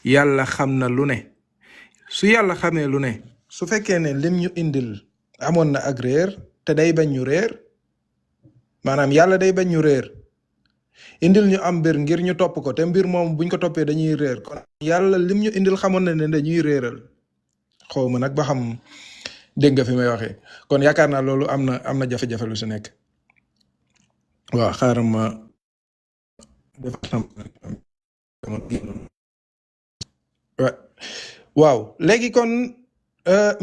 yàlla xam na lu ne su yàlla xamee lu ne su fekkee ne lim ñu indil amoon na ak réer te day bañ ñu réer maanaam yàlla day bañ ñu réer indil ñu am mbir ngir ñu topp ko te mbir moom buñ ko toppee dañuy réer kon yàlla lim ñu indil xamoon na ne dañuy réeral xaw ma nag ba xam dégg nga fi may waxee kon yaakaar naa loolu am na jafe-jafe lu si nekk waaw xaaral ma def waaw léegi kon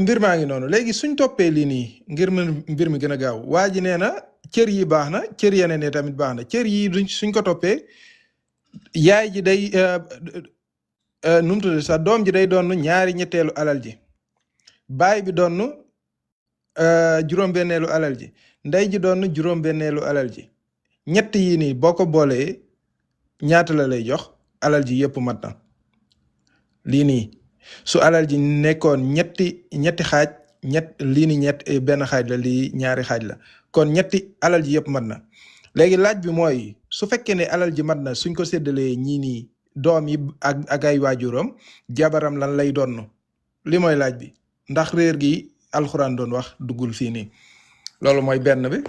mbir maa ngi noonu léegi suñ toppee lii nii ngir mbir mi gën a gaaw waa ji nee na cër yi baax na cër yeneen yi tamit baax na cër yi suñ ko toppee yaay ji day nu mu tudd sax doom ji day doon ñaari ñetteelu alal ji baay bi doon juróom-benneelu alal ji ndey ji doon juróom-benneelu alal ji ñett yii nii boo ko boolee ñaata la lay jox alal ji yëpp mat na lii nii su alal ji nekkoon ñetti xaaj lii nii benn xaaj la lii ñaari xaaj la kon ñetti alal ji yëpp mat na léegi laaj bi mooy su fekkee ne alal ji mat na suñ ko séddalee ñii nii doom yi ak ay waajuram jabaram lan lay doon li mooy laaj bi ndax réer gi alxuraan doon wax duggul fii nii loolu mooy benn bi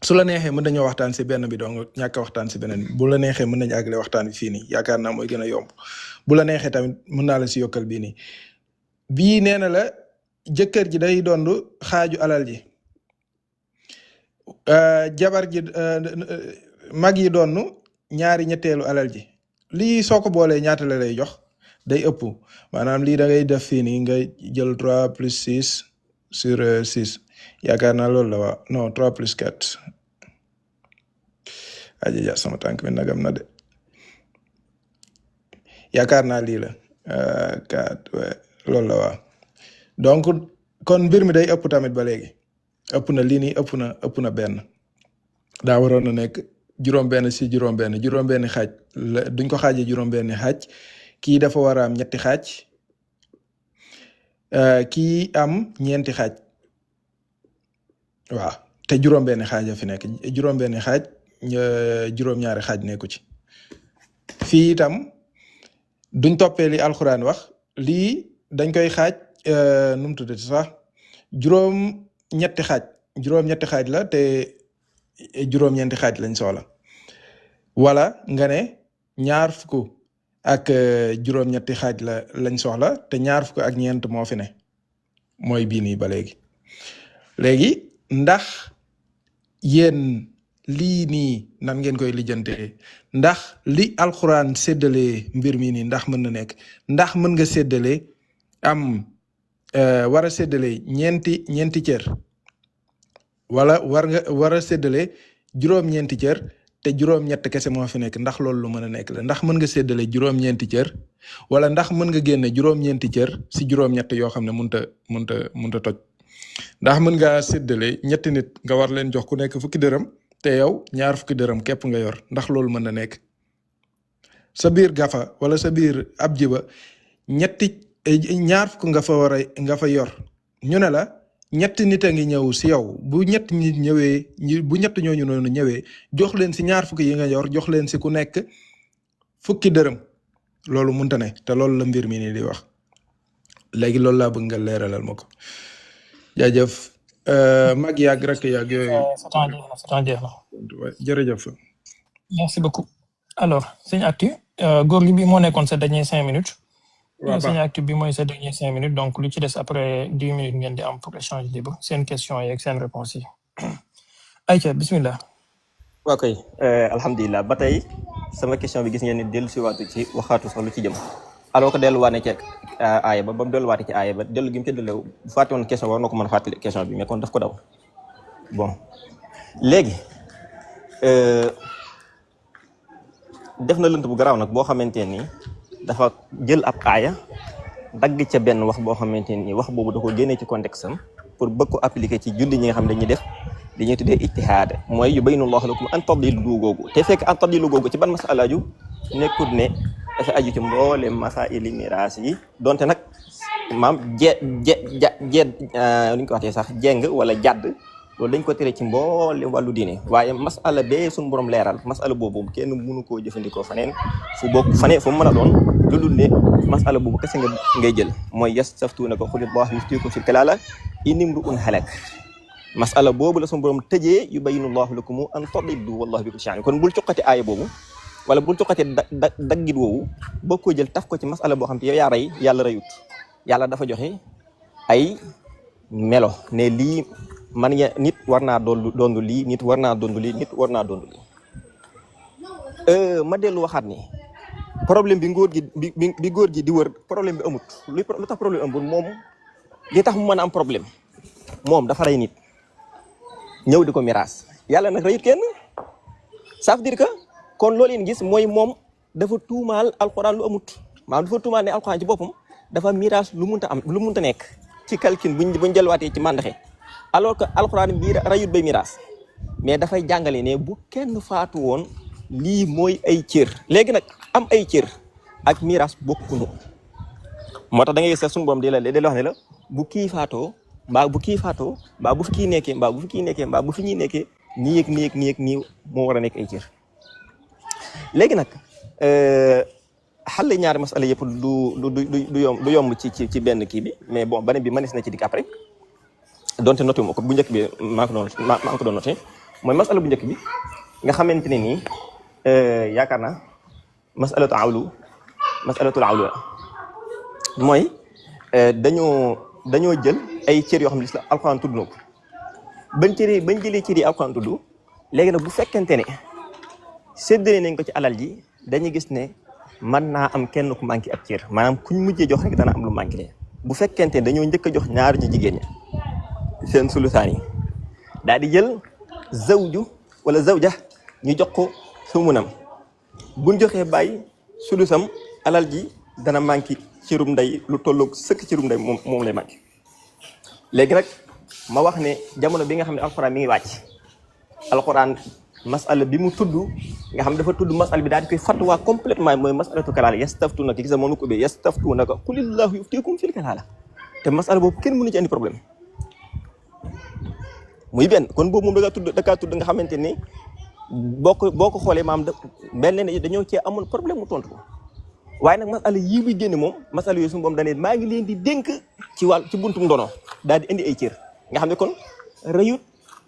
su la neexee mën nañoo waxtaan si benn bi donc ñàkk waxtaan si beneen bu la neexee mën nañu àggale waxtaan bi fii nii yaakaar naa mooy gën a yomb bu la neexee tamit mën naa la si yokkal bii nii bii nee na la jëkkër ji day doon xaaju alal ji jabar ji mag yi doon ñaari ñetteelu alal ji lii soo ko boolee ñaata la lay jox day ëpp maanaam lii da ngay def fii nii nga jël 3 plus 6 sur 6 yaakaar naa loolu la waa non 3 plus 4 aja ja sama tànk bi nagam na de yaakaar naa lii la 4 loolu la waa donc kon mbir mi day ëpp tamit ba léegi ëpp na lii nii ëpp na benn daa waroon na nekk juróom-benn si juróom-benn xaaj duñ ko xaajee juróom-benn xaaj kii dafa war a am ñetti xaaj kii am ñeenti xaaj waaw te juróom-benn xaaj a fi nekk juróom-benn xaaj juróom-ñaari xaaj nekku ci fii itam duñ toppee li alxuraan wax lii dañ koy xaaj nu mu tuddati sax juróom-ñetti xaaj la te juróom-ñeenti xaaj lañ soxla wala nga ne ñaar fukk ak juróom-ñetti xaaj lañ soxla te ñaar fukk ak ñeent moo fi ne mooy bii nii ba léegi ndax yéen lii nii nan ngeen koy lijjantee ndax li alxuraan séddalee mbir mi nii ndax mën na nekk ndax mën nga séddale am war a séddale ñeenti cër wala war a séddale juróom-ñeenti cër te juróom-ñett kese moo fi nekk ndax loolu lu mën a nekk la ndax mën nga séddale juróom-ñeenti cër wala ndax mën nga génne juróom-ñeenti cër si juróom-ñett yoo xam ne mënut a toj ndax mën ngaa séddale ñetti nit nga war leen jox ku nekk fukki dërëm te yow ñaar fukki dërëm képp nga yor ndax loolu mën na nekk sa biir gafa wala sa biir ab jiba ñaar fukk nga fa yor ñu ne la ñetti nit a ngi ñëw si yow bu ñetti nit ñëwee bu ñett ñooñu noonu ñëwee jox leen si ñaar fukki yi nga yor jox leen si ku nekk fukki dërëm loolu mënta ne te loolu la mbir mi nii di wax léegi loolu laa bëgg nga leeralal ma ko jaajëf mag yàgg rek yàgg yooyu. sa temps jeex na. jërëjëf. merci beaucoup. alors sëñ Actu góor gi bi moo nekkoon sa dernier 5 minutes. waaw sëñ Actu bi mooy sa dernier 5 minutes donc lu ci des après 10 minutes ngeen di am pour échange libre seen question yi ak seen réponse yi. ayca bismillah. waaw kay alhamdulilah ba tey sama question bi gis ngeen ne dellu si waatu ci waxaatu sax lu ci jëm alors que delluwaat na ci aaya ba mu delluwaatee ci aaya ba dellu gi mu ca dellu bu fàtte woon question war na ko mën a fàttali question bi mais kon daf ko daw bon léegi def na lënt bu garaaw nag boo xamante ni dafa jël ab aaya dagg ca benn wax boo xamante ni wax boobu da ko génnee ci contexte am pour bëgg ko appliquer ci julli ñi nga xam dañuy def li ñuy tuddee ijtihaad mooy yubayyinu Allahu lakum an tadillu googu te fekk an tadillu googu ci ban masala ju nekkut ne dafa aju ci mboolem masaa'ili miraas yi donte nag maam ni ñu ko waxee sax jeng wala jadd loolu dañ ko tere ci mboolem wàllu diine waaye masala bee suñu borom leeral masala boobu kenn mënu koo jëfandikoo faneen fu mu mën a doon lu dul ne masala boobu kese ngay jël mooy yastaftuunaka qulillaahu yuftiikum fil kalaala in imru'un halak masala boobu la suñu borom tëjee yubayyinu Allahu lakum an tadillu wallaahu bi kulli shay'in kon bul cuqati aaya boobu wala bul cuqati daggit woowu boo ko jël taf ko ci masala boo xam te yow yaa rey yàlla reyut yàlla dafa joxe ay melo ne lii man ya nit war naa doondu lii nit war naa doondu lii nit war naa doondu lii ma dellu waxaat ni problème bi góor gi di wër problème bi amut lu tax problème amul moom li tax mu mën a am problème moom dafa rey nit ñëw di ko miraas yàlla nag reyut kenn ça veut dire que kon loolu leen gis mooy moom dafa tuumaal alxuraan lu amut maanaam dafa tuumaal ne alxuraan ci boppam dafa miraas lu munta am lu munta nekk ci calcul buñ jëlwaatee ci màndaxe alors que alxuraan bi rayut bay miraas mais dafay jàngale ne bu kenn faatu woon lii mooy ay cër léegi nag am ay cër ak miraas bokkunu moo tax da ngay gis sax suñu borom di la wax ne la bu kii faatoo mbaa bu kii faatoo mbaa bu fi kii nekkee mbaa bu fi kii nekkee mbaa bu fi ñuy nekkee nii ak nii ak nii ak nii moo war a nekk ay cër léegi nag xale ñaari masala yëpp du yomb ci benn kii bi mais bon beneen bi mënees na ci dikk après donte noté moo ko bu njëkk bi maa ngi ko doon noté mooy masala bu njëkk bi nga xamante ne nii yaakaar naa masalatul awlu la mooy dañoo jël ay cër yoo xam ne la alxuraan tudd na ko bañ jëlee cër yi alxuraan tudd léegi nag bu fekkente ne séddale nañ ko ci alal ji dañuy gis ne mën naa am kenn ku manqué ab cër maanaam kuñ mujjee jox rek dana am lu manqué bu fekkente ne dañoo njëkk a jox ñaar ñu jigéen ña seen sulusaan yi daal di jël zawju wala zawja ñu jox ko sumunam buñ joxee bàyyi sulusam alal ji dana manqué cërum ndey lu tolloog sëkk cërum ndey moom lay manqué léegi nag ma wax ne jamono bi nga xam ne alxuraan mi ngi wàcc alxuraan masala bi mu tudd nga xam dafa tudd masala bi daal di koy fatwa complètement mooy masalatu kalaala yastaftuunaka gis nga moom la ko ubbee yastaftuunaka qulillaahu yuftiikum fil kalaala te masala boobu kenn mënu ci andi problème muy benn kon boobu moom da kaa tudd nga xamante ni boo ko xoolee maam benn ne dañoo cee amoon problème mu tontu ko waaye nag masala yii muy génne moom masala yooyu suñu boom dane maa ngi leen di dénk ci buntum ndono daal di indi ay cër nga xam ne kon rëyut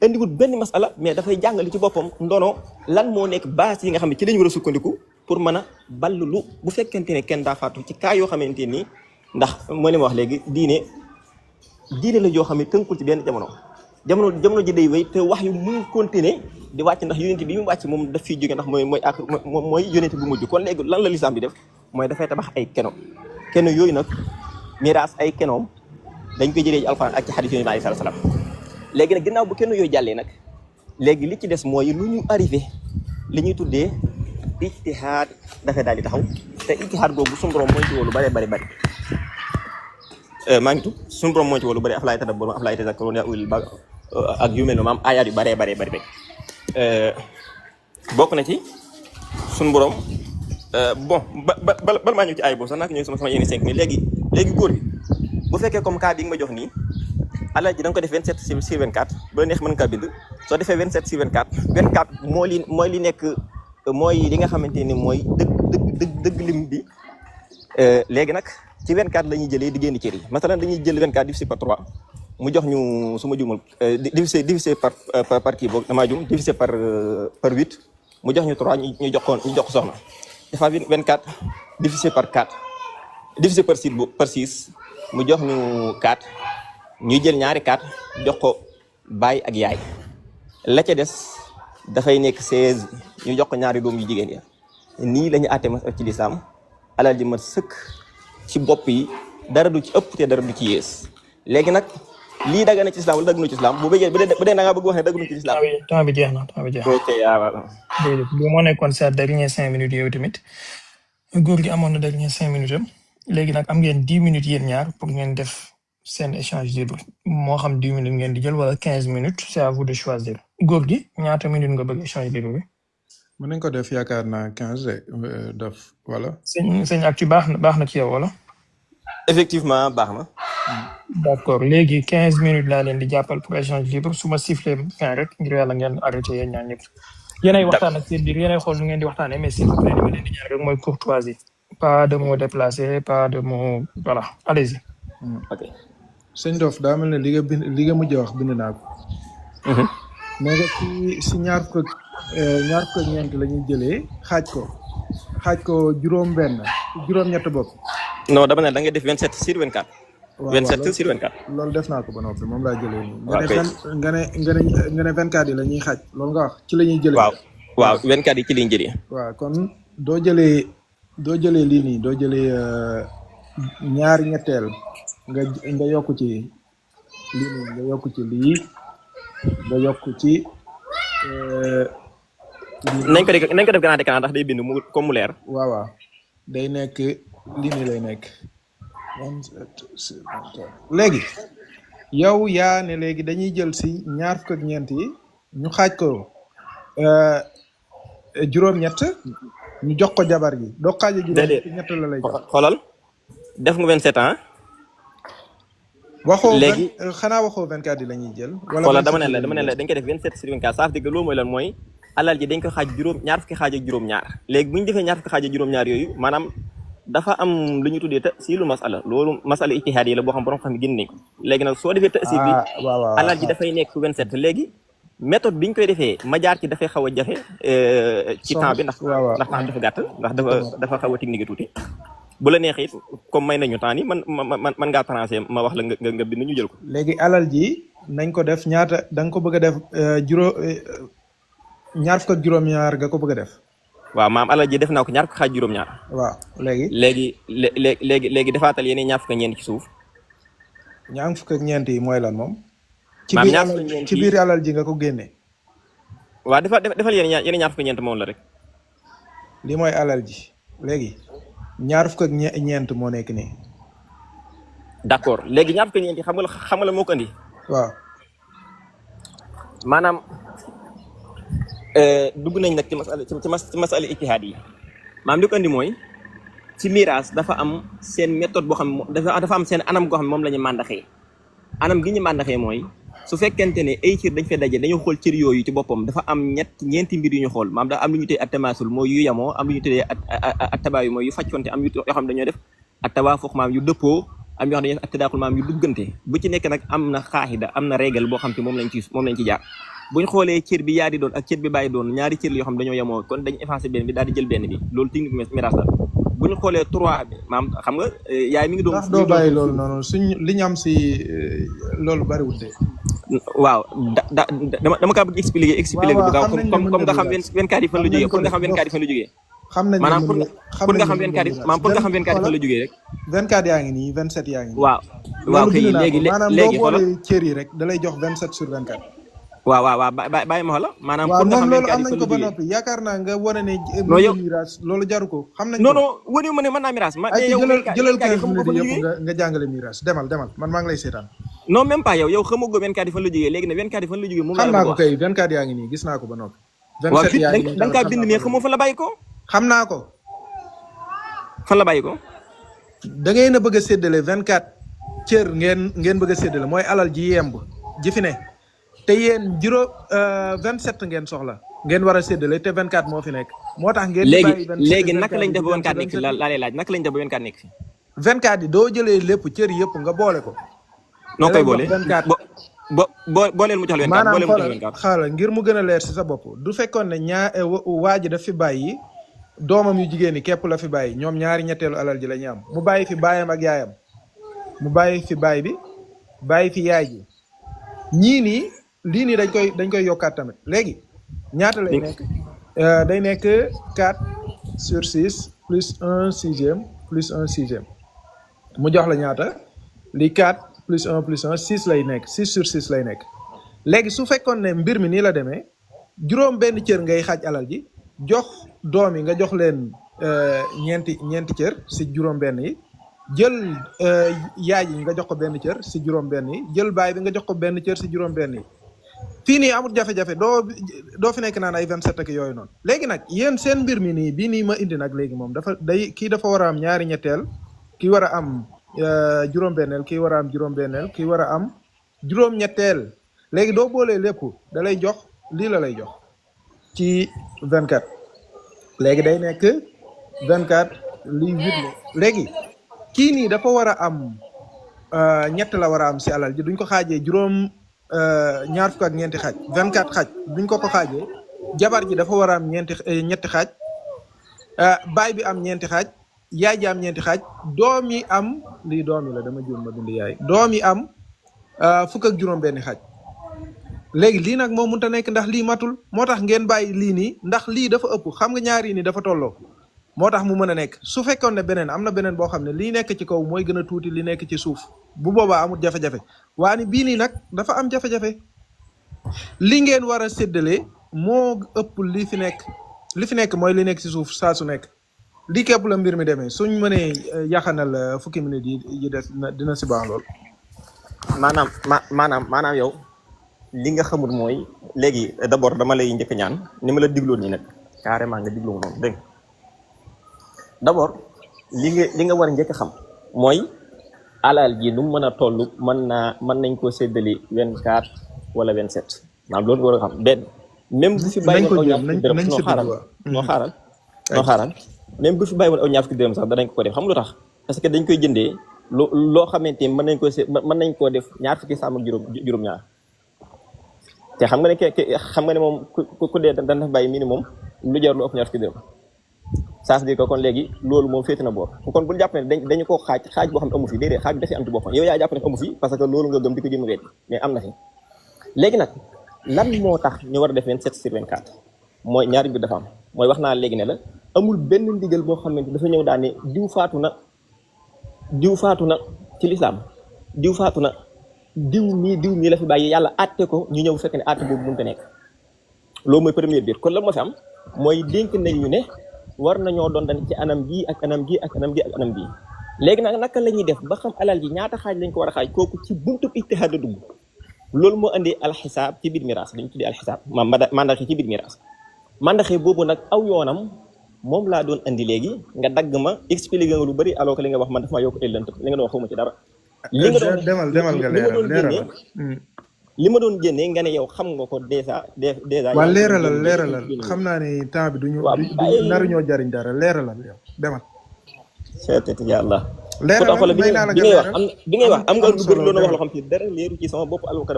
indiwut benn masala mais dafay jàngale ci boppam ndono lan moo nekk base yi nga xam ne ci lañu war a sukkandiku pour mën a ballu bu fekkente ne kenn daa faatu ci cas yoo xamante nii ndax moo li ma wax léegi diine la yoo xam ne tënkul ci benn jamono ji day wéy te wax yu muy continuer di wàcc ndax yonent bi mu wàcc moom daf fiy jóge ndax mooy yonent bu mujj kon léegi lan la lislaam bi def mooy dafay tabax ay keno yooyu nag miraas ay kenoom dañ koy jëlee ci alxuraan ak ci xadiis yonent bi alayhi salaam léegi nag ginnaaw bu kenn yooyu jàllee nag léegi li ci des mooy lu ñu arrivé li ñuy tuddee ijtihaad dafay daal di taxaw te ijtihaad googu suñu borom mooy ci wóolu bari maa ngi tudd suñu borom moo ci wolu bëri aflaay tadabbur aflaay tazakkarun yaa ulil albab ak yu mel noonu maam aayaat yu bëree bëri bëri bokk na ci suñu borom bon bal maa ñëw ci aay boobu sax naa ko ñëw sama yenn 5 000 léegi góor gi bu fekkee comme cas bi nga ma jox nii alal ji da nga ko def 27 sur 24 ba la neex mën nga kaa bind soo defee 27 sur 24 24 mooy li nekk mooy li nga xamante ni mooy dëgg lim bi léegi nag ci 24 la ñuy jëlee di génn cër yi masalan dañuy jël 24 divisé par 3 mu jox ñu su ma jumul divisé par kii boog damaa jum divisé par 8 mu jox ñu 3 ñu jox ko soxna dafa 24 divisé par 4 divisé par 6 mu jox ñu 4 ñuy jël ñaari 4 jox ko baay ak yaay la ca des dafay nekk 16 ñu jox ko ñaari doom yu jigéen ya nii la ñu àtte ma ci lislaam alal ji mat sëkk ci bopp yi dara du ci ëpp te dara du ci yées léegi nag lii dagg na ci islam wala dagg na ci islam bu dee da ngaa bëgg wax ne dagg na ci islam. temps bi jeex na. ok waaw. déedéet bi moo nekkoon sa dernier 5 minutes yow tamit góor gi amoon na dernier 5 minutes am léegi nag am ngeen 10 minutes yéen ñaar pour ngeen def seen échange libre moo xam 10 minutes ngeen di jël wala 15 minutes c'est à vous de choisir góor gi ñaata minutes nga bëgg échange libre bi. mën nañ ko def yaakaar naa 15 def wala. sëñ Actu baax na ci yow wala. effectivement baax na. d'accord léegi 15 minutes laa leen di jàppal pour échange libre su ma sifflé fin rek ngir yàlla ngeen arrêté yéen ñaar ñëpp. yéenay waxtaan ak seen biir yéenay xool nu ngeen di waxtaanee mais s'il vous plaît li ma leen di ñaan rek mooy courtoisie. pas de mots déplacés pas de mots voilà allez-y. ok sëñ Dof daa mel ne li nga mujj wax bind naa ko. mais nga si ñaar fukk ak ñeent la ñuy jëlee xaaj ko juróom-ñett bopp. non dama ne da ngay def 27 sur 24. waaw 27 sur 24. loolu def naa ko ba noppi moom laa jëlee nii. waaw kay nga ne 24 yi la ñuy xaaj loolu nga wax ci la ñuy jëlee. waaw 24 yi ci lañ jëlee. waaw kon doo jëlee lii nii doo jëlee ñaari ñetteel nga yokk ci lii nii nga yokk ci lii nga yokk ci. nañ ko def grand écran ndax day bind mu comme mu leer. waaw day nekk lii nii lay nekk. léegi yow yaa ne léegi dañuy jël si ñaar fukk ak ñeent yi ñu xaaj ko juróom-ñett ñu jox ko jabar gi doo xaaje juróom-ñett la lay jox. xoolal def nga 27 ans. waxoo léegi xanaa waxoo 24 yi la ñuy jël. wala dama ne la dañ koy def 27 sur 24 ça veut dire que loolu mooy lan mooy alal ji dañ ko xaaj ñaar fukki xaaj ak juróom-ñaar léegi bu ñu defee ñaar fukki xaaj ak juróom-ñaar yooyu maanaam dafa am lu ñu tuddee tasiilu masala loolu masala ijtihaad yi la boo xam borom xam génn nañ ko léegi nag soo defee tasiil bi alal ji dafay nekk 27 léegi méthode bi ñu koy defee ma jaar ci dafay xaw a jafe ci temps bi ndax temps dafa gàtt ndax dafa xaw a technique tuuti bu la neexee comme may nañu temps ni man ngaa tranché ma wax la nga bind ñu jël ko. léegi alal ji nañ ko def ñaata da nga ko bëgg a def ñaar fukk ak juróom-ñaar nga ko bëgg a def. waaw maam alal ji def naa ko ñaar fukk xaaj juróom-ñaar. waaw léegi defaatal yeneen ñaar fukk ak ñeent ci suuf. ñaar fukk ak ñeent yi mooy lan moom. maam ci biir alal ji nga ko génne. waaw defal yeneen ñaar fukk ak ñeent moom la rek. li mooy alal ji léegi ñaar fukk ak ñeent moo nekk nii. d'accord léegi ñaar fukk ak ñeent yi xam nga la moo ko andi. waaw. maanaam dugg nañ nag ci masala ijtihaad yi maam li ko andi mooy ci miraas dafa am seen méthode boo xam ne dafa am seen anam goo xam ne moom la ñu màndaxee anam gi ñu màndaxee mooy su fekkente ne ay cër dañ fay daje dañu xool cër yooyu ci boppam dafa am ñeenti mbir yu ñu xool maam dafa am lu ñu tuddee at tamaasul mooy yu yamoo am lu ñu tuddee at tabaayu mooy yu facconte am yoo xam ne dañoo def at tawaafuq maam yu dëppoo am yoo xam ne dañoo def at tadaaxul maam yu duggante bu ci nekk nag am na xaaxida am na règle boo xam te moom lañ ci jaar buñ xoolee cër bi yaa di doon ak cër bi bàyyi doon ñaari cër yoo xam dañoo yemoo kon dañu effacé benn bi daal di jël benn bi loolu technique miraas la bu ñu xoolee 3 bi maam xam nga yaay mi ngi doon. ndax doo bàyyi loolu noonu li ñu am si loolu bariwul de. waaw dama kaa bëgg expliquer bu gaaw comme nga xam 24 yi fan la jógee pour nga xam 24 yi fan la jógee. xam nañ maanaam pour nga xam 24 yi maanaam pour nga xam 24 yi fan la jógee rek. 24 yaa ngi nii 27 yaa ngi nii. waaw kay léegi maanaam boo boolee cër yi rek da lay jox 27 sur 24. waaw bàyyi ma xoola maanaam waaw pour nga moom xam loolu wen am kaat nañ yi ko ba fan la jógee noppi yaakaar naa nga wane ne non yow miraas loolu jaru ko xam nañ non ko. non wëni ma ne mën naa miraas ay mais ci yow jëlal wen kaat yi 15 xamu ko minutes fan la yëpp jógee nga jàngale miraas demal man maa ngi lay seetaan. non même pas yow xamagoo wen kaat yi fan la jógee léegi ne wen kaat yi fan la jógee moom xam laa naa bëgg ko wax kay 24 yaa ngi nii gis naa ko ba noppi. waaw 27 yaa ngi nii da nga kaa bind mais xamoo fan la bàyyi ko xam naa ko. fan la bàyyi ko da ngeen a bëgg a séddale 24 cër ngeen bëgg a séddale mooy alal ji yemb ji fi ne te yéen 27 ngeen soxla ngeen war a séddale te 24 moo fi nekk. moo tax ngeen di bàyyi 27 léegi naka lañ def ba 24 nekk fi laa lay laaj naka lañ def ba 24 nekk fi 24 yi doo jëlee lépp cër yëpp nga boole ko. noo koy boole 24 booleel mu jox la 24 maanaam booleel mu jox la 24 xaaral ngir mu gën a leer si sa bopp du fekkoon ne waa ji daf fi bàyyi doomam yu jigéen ñi képp la fi bàyyi ñoom ñaari ñetteelu alal ji la ñu am mu bàyyi fi baayam ak yaayam mu bàyyi fi baay bi bàyyi fi yaay ji ñii nii lii nii dañ koy yokkaat tamit léegi ñaata lay nekk day nekk 4 sur 6 plus 1 sixième plus 1 sixième mu jox la ñaata li 4 plus 1 plus 1 6 lay nekk 6 sur 6 lay nekk léegi su fekkoon ne mbir mi nii la demee juróom benn cër ngay xaaj alal ji jox doom yi nga jox leen ñeenti cër si juróom benn yi jël yaay yi nga jox ko benn cër si juróom benn yi jël baay bi nga jox ko benn cër si juróom benn yi fii nii amul jafe-jafe doo fi nekk naan ay 27 ak yooyu noonu léegi nag yéen seen mbir mi nii bii nii ma indi nag léegi moom kii dafa war a am ñaari ñetteel kii war a am juróom-benneel kii war a am juróom-benneel kii war a am juróom-ñetteel léegi doo boolee lépp da lay jox lii la lay jox ci 24 léegi day nekk 24 lii 8 la léegi kii nii dafa war a am ñett la war a am si alal ji duñ ko xaajee ñaar fukk ak ñeenti xaaj 24 xaaj duñ ko xaajee jabar ji dafa war a am ñetti xaaj baay bi am ñeenti xaaj yaay ji am ñeenti xaaj doom yi am lii doom yi la dama juum ma bind yaay doom yi am fukk ak juróom benni xaaj léegi lii nag moo mënta nekk ndax lii matul moo tax ngeen bàyyi lii nii ndax lii dafa ëpp xam nga ñaar yi nii dafa tolloo moo tax mu mën a nekk su fekkoon ne beneen am na beneen boo xam ne lii nekk ci kaw mooy gën a tuuti li nekk ci suuf bu boobaa amul jafe-jafe waa ni bii nii nag dafa am jafe-jafe li ngeen war a séddale moo ëpp li fi nekk mooy li nekk ci suuf saa su nekk lii képp la mbir mi demee suñ mënee yaxanal fukki minutes yi des dina si baax lool. maanaam yow li nga xamul mooy léegi d'abord dama lay njëkk ñaan ni ma la digloon nii nag carrément nga digloo noonu dégg d'abord li nga war a njëkk xam mooy alal ji nu mu mën a toll mën nañ koo séddale 24 wala 27 maanaam loolu nga war a xam benn même bu fi bàyyi woon aw ñaar fukki dërëm noo xaaral même bu fi bàyyi woon aw ñaar fukki dërëm sax danañ ko def xam lu tax parce que dañ koy jëndee loo xamante ni mën nañ koo def ñaar fukki sàmm ak juróom-ñaar te xam nga ne moom ku dee dana bàyyi minimum lu jar lu ëpp ñaar fukki dërëm ça veut dire que kon léegi loolu moom féete na boor kon bul jàpp ne dañu koo xaaj boo xam ne amu fi déedéet xaaj bi dafay am ci boppam yow yaa jàpp ne amu fi parce que loolu nga gëm di ko jëm weet mais am na fi léegi nag lan moo tax ñu war a def 27 sur 24 mooy ñaari mbir dafa am mooy wax naa léegi ne la amul benn ndigal boo xamante dafa ñëw daal ne diw faatu na ci lislaam diw faatu na diw mii la fi bàyyi yàlla àtte ko ñu ñëw fekk ne àtte boobu mënut a nekk loolu mooy première biir kon la moo fi am mooy dénk nañ ñu ne war nañoo doon dañ ci anam ji ak anam ji ak anam ji ak anam ji léegi nag naka la ñuy def ba xam alal ji ñaata xaaj lañ ko war a xaaj kooku ci buntu ijtihaad la dugg loolu moo indi alxisaab ci biir miraas dañu tuddee alxisaab mandaxe ci biir miraas mandaxe boobu nag aw yoonam moom laa doon andi léegi nga dagg ma expliqué nga lu bëri alors que li nga wax man dafa ma yokk ay lënt li nga doon xawma ci dara li nga doon demal nga leeral li ma doon génnee nga ne yow xam nga ko dèjà waaw leeralal xam naa ne temps bi duñu naru ñoo jariñ dara leeralal yow demal seet yàlla pourtant bi ngay wax am nga lu bëri loolu wax loo xam ci dara leeru ci sama bopp alors que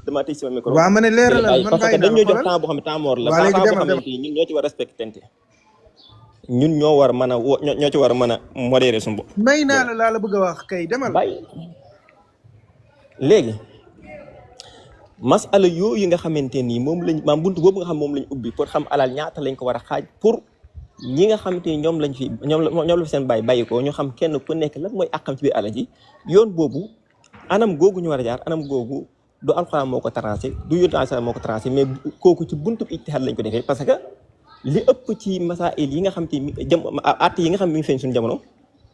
dama tëj sama micro waaw ma ne leeralal man parce que dañoo jox temps boo xam ne temps mort la temps boo xamante ni ñun ñoo ci war a respectante ñun ñoo war a mën a ñoo ci war a mën a modérer suñu bopp may naa la laa la bëgg a wax kay demal bàyyi léegi masala yooyu nga xamante nii moom lañ maam buntu boobu nga xam moom lañ ubbi pour xam alal ñaata lañ ko war a xaaj pour ñi nga xamante ni ñoom la fi seen bàyyi ko ñu xam kenn ku nekk lan mooy àqam ci biir alal ji yoon boobu anam googu ñu war a jaar anam googu du alxuraan moo ko tranché du yonent moo ko tranché mais kooku ci buntu ijtihaad lañ ko defee parce que li ëpp ci masaa'il yi nga xam te at yi nga xam mi ngi feeñ suñu jamono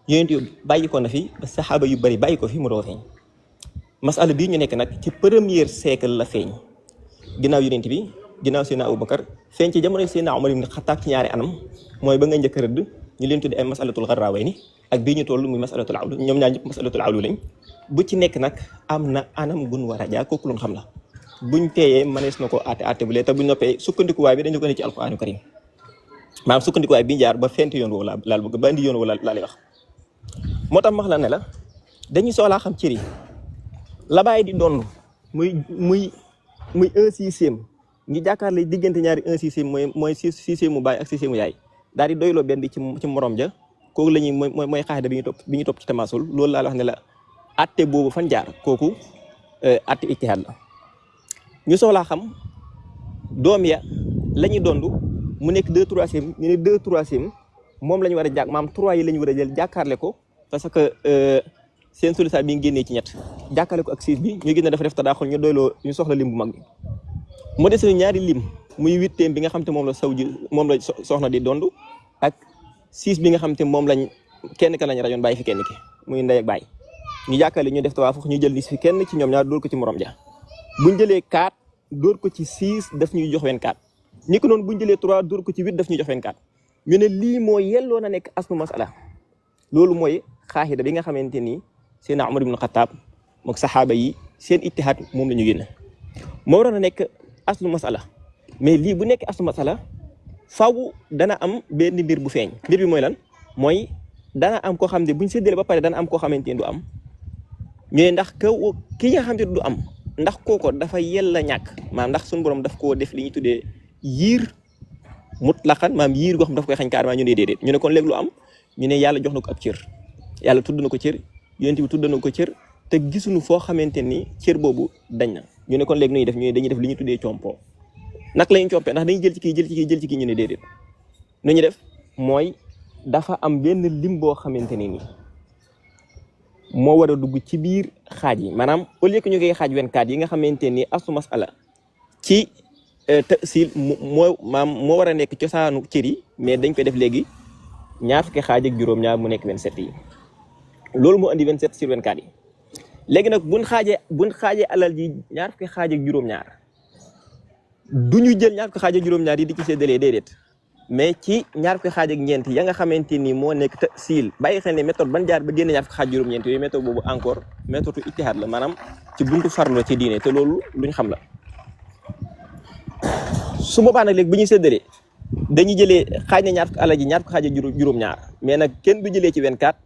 yonent yu bàyyi ko na fi ba saxaaba yu bari bàyyi ko fi mu doo feeñ masala bii ñu nekk nag ci premier siècle la feeñ ginnaaw yonent bi ginnaaw Seydina Abubakar feeñ ci jamono Seydina Umar ibn Xattaab ci ñaari anam mooy ba nga njëkk a rëdd ñu leen tudde ay masalatul xarraawayni ak bii ñu toll muy masalatul awlu ñoom ñaar ñëpp masalatul awlu lañ bu ci nekk nag am na anam gun war a jaar kooku loon xam la buñ teeyee mënees na ko àtte bu lee te buñ noppee sukkandikuwaay bi dañu ko ne ci alquraanu karim maanaam sukkandikuwaay bi jaar ba fent yoon woo laal bëgg ba indi yoon woo laa lay wax moo tax max la ne la dañuy soxlaa xam cër yi la bàyyi di dond muy 1/6 ngi jàkkaarloo diggante ñaari 1/6 mooy 6 mu bàyyi ak 6 mu yaay daal di doyloo benn ci morom ja kooku la ñuy mooy xaaxida bi ñu topp ci tamaasul loolu laa la wax ne la atte boobu fan jaar kooku atte ijtihaad la ñu soxlaa xam doom ya la ñuy dond mu nekk 2/3 ñu ne 2/3 moom la ñu war a jàkk maam 3 yi la ñu war a jël jàkkaarle ko parce que seen solution bi ngi génnee ci ñett jàkkaarle ko ak 6 bi ñu gis ne dafa def tadaaxul ñu doyloo ñu soxla lim bu mag bi mu des ñaari lim muy 8 bi nga xam te moom la soxna di dond ak 6 bi nga xam te moom lañ kenn ka lañ rajoon bàyyi fi kenn ki muy ndey ak bàyyi ñu jàkkaarle ñu def tawaafux ñu jël 10 fi kenn ci ñoom ñaar dóor ko ci morom ja buñ jëlee 4 dóor ko ci 6 daf ñuy jox 24 ni ko noonu buñ jëlee 3 dóor ko ci 8 daf ñuy jox 24 ñu ne lii moo yelloo na nekk aslu masala loolu mooy xaaxida bi nga xamante ni Seydina Umar ibn Xattaab mook saxaaba yi seen ittihaad moom la ñu génn moo waroon a nekk aslu masala mais lii bu nekk aslu masala faaw dana am benn mbir bu feeñ mbir bi mooy lan mooy dana am koo xam ne buñ séddale ba pare dana am koo xamante ni du am ñu ne ndax ki nga xam ne du am ndax kooko dafa yella ñàkk maanaam ndax suñu borom daf koo def li ñuy tuddee yiir mutlaqan maanaam yiir goo xam daf koy xañ carrément ñu ne déedéet ñu ne kon léegi lu am ñu ne yàlla jox na ko ab cër yàlla tudd na ko cër yonent bi tudd na ko cër te gisuñu foo xamante ni cër boobu dañ na ñu ne kon léegi nuy def ñu ne dañuy def li ñu tuddee compoo nag la ñu compee ndax dañuy jël ci kii jël ci kii ñu ne déedéet nu ñu def mooy dafa am benn lim boo xamante ne ni moo war a dugg ci biir xaaj yi maanaam au lieu que ñu koy xaaj 24 yi nga xamante ni asu masala ci tasil moo war a nekk cosaanu cër yi mais dañ koy def léegi ñaar fukki xaaj ak juróom-ñaar mu nekk 27 yi loolu moo andi 27 sur 24 yi léegi nag buñ xaajee alal ji ñaar fukki xaaj ak juróom-ñaar du ñu jël ñaar fukki xaaj ak juróom-ñaar yi di ci séddalee déedéet mais ci ñaar fukki xaaj ak ñeent ya nga xamante ni moo nekk tasil bàyyi xel ne méthode ban jaar ba génne ñaar fukki xaaj juróom-ñeent yooyu méthode boobu encore méthode ijtihaad la maanaam ci buntu farlu ci diine te loolu luñ xam la su boobaa nag léegi bu ñuy séddalee dañuy jëlee xaaj na ñaar fukki alal ji ñaar fukki xaaj ak juróom-ñaar mais nag kenn du jëlee ci 24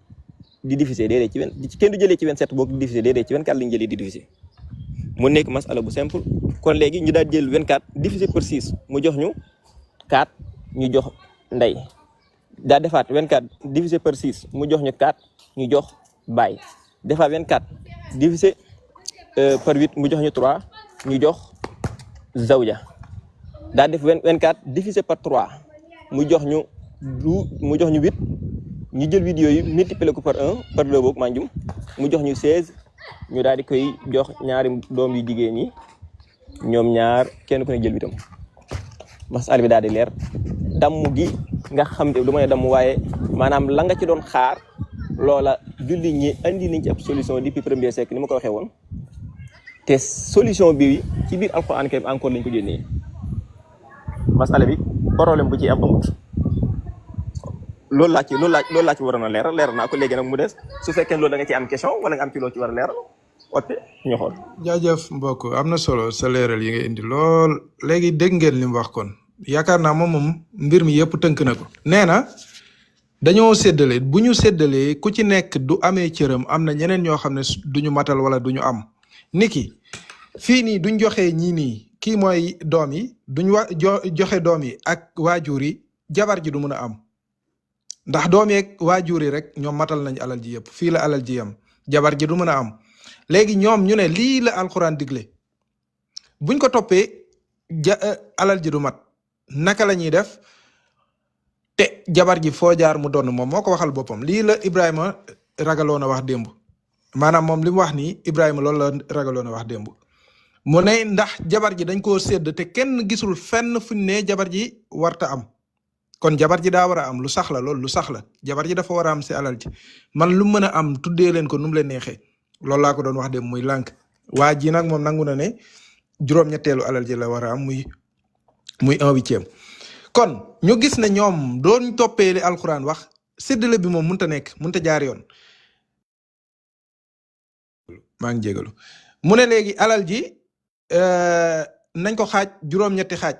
di diviser déedéet kenn du jëlee ci 27 boog di diviser déedéet ci 24 la ñu jëlee di diviser mu nekk masala bu simple kon léegi ñu daal jël 24 diviser par 6 mu jox ñu 4 ñu jox ndey daa defaat 24 diviser par 6 mu jox ñu 4 ñu jox baay defaat 24 diviser par 8 mu jox ñu 3 ñu jox zawja daa def 24 diviser par 3 mu jox ñu 8 ñu jël 8 yooyu multiplier ko par 1 par 2 boog manjum mu jox ñu 16 ñu daal di koy jox ñaari doom yu jigéen ñi ñoom ñaar kenn ku ne jël 8am masal bi daal di leer damm gi nga xam ne du ma ne damm waaye maanaam la nga ci doon xaar loola julli ñi andi nañ ci ab solution depuis premier siècle ni ma ko waxee woon te solution bi ci biir alxuraan kay encore lañ ko génnee masala bi problème bu ci am amut loolu laa ci waroon a leeral naa ko léegi nag mu des su fekkee loolu da nga ci am question wala nga am ci loo ci war a leeral ote ñu xool. jaajëf mbokk am na solo sa leeral yi nga indi lool léegi dégg ngeen li mu wax kon yaakaar naa moom mbir mi yëpp tënk na ko. nee na dañoo séddale bu ñu séddalee ku ci nekk du amee cëram am na ñeneen ñoo xam ne duñu matal wala duñu am niki fii nii duñ joxe ñii nii kii mooy doom yi duñ joxe doom yi ak waajur yi jabar ji du mun a am. ndax doom yeeg waajur yi rek ñoom matal nañ alal ji yëpp fii la alal ji yam jabar ji du mën a am léegi ñoom ñu ne lii la alxuraan digle buñ ko toppee alal ji du mat naka la ñuy def te jabar ji foo jaar mu doon moom moo ko waxal boppam lii la Ibrahima ragaloon a wax démb maanaam moom li mu wax nii Ibrahima loolu la ragaloon a wax démb mu ne ndax jabar ji dañ koo sédd te kenn gisul fenn fuñ ne jabar ji warta am kon jabar ji daa war a am lu sax la loolu lu sax la jabar ji dafa war a am si alal ji man lu mën a am tuddee leen ko nu mu leen neexee loolu laa ko doon wax dem muy lànk waa ji nag moom nangu na ne juróom-ñetteelu alal ji la war a am muy 1/8 kon ñu gis ne ñoom doon toppee li alxuraan wax séddale bi moom mënta nekk mënta jaar yoon maa ngi jégalu mu ne léegi alal ji nañ ko xaaj juróom-ñetti xaaj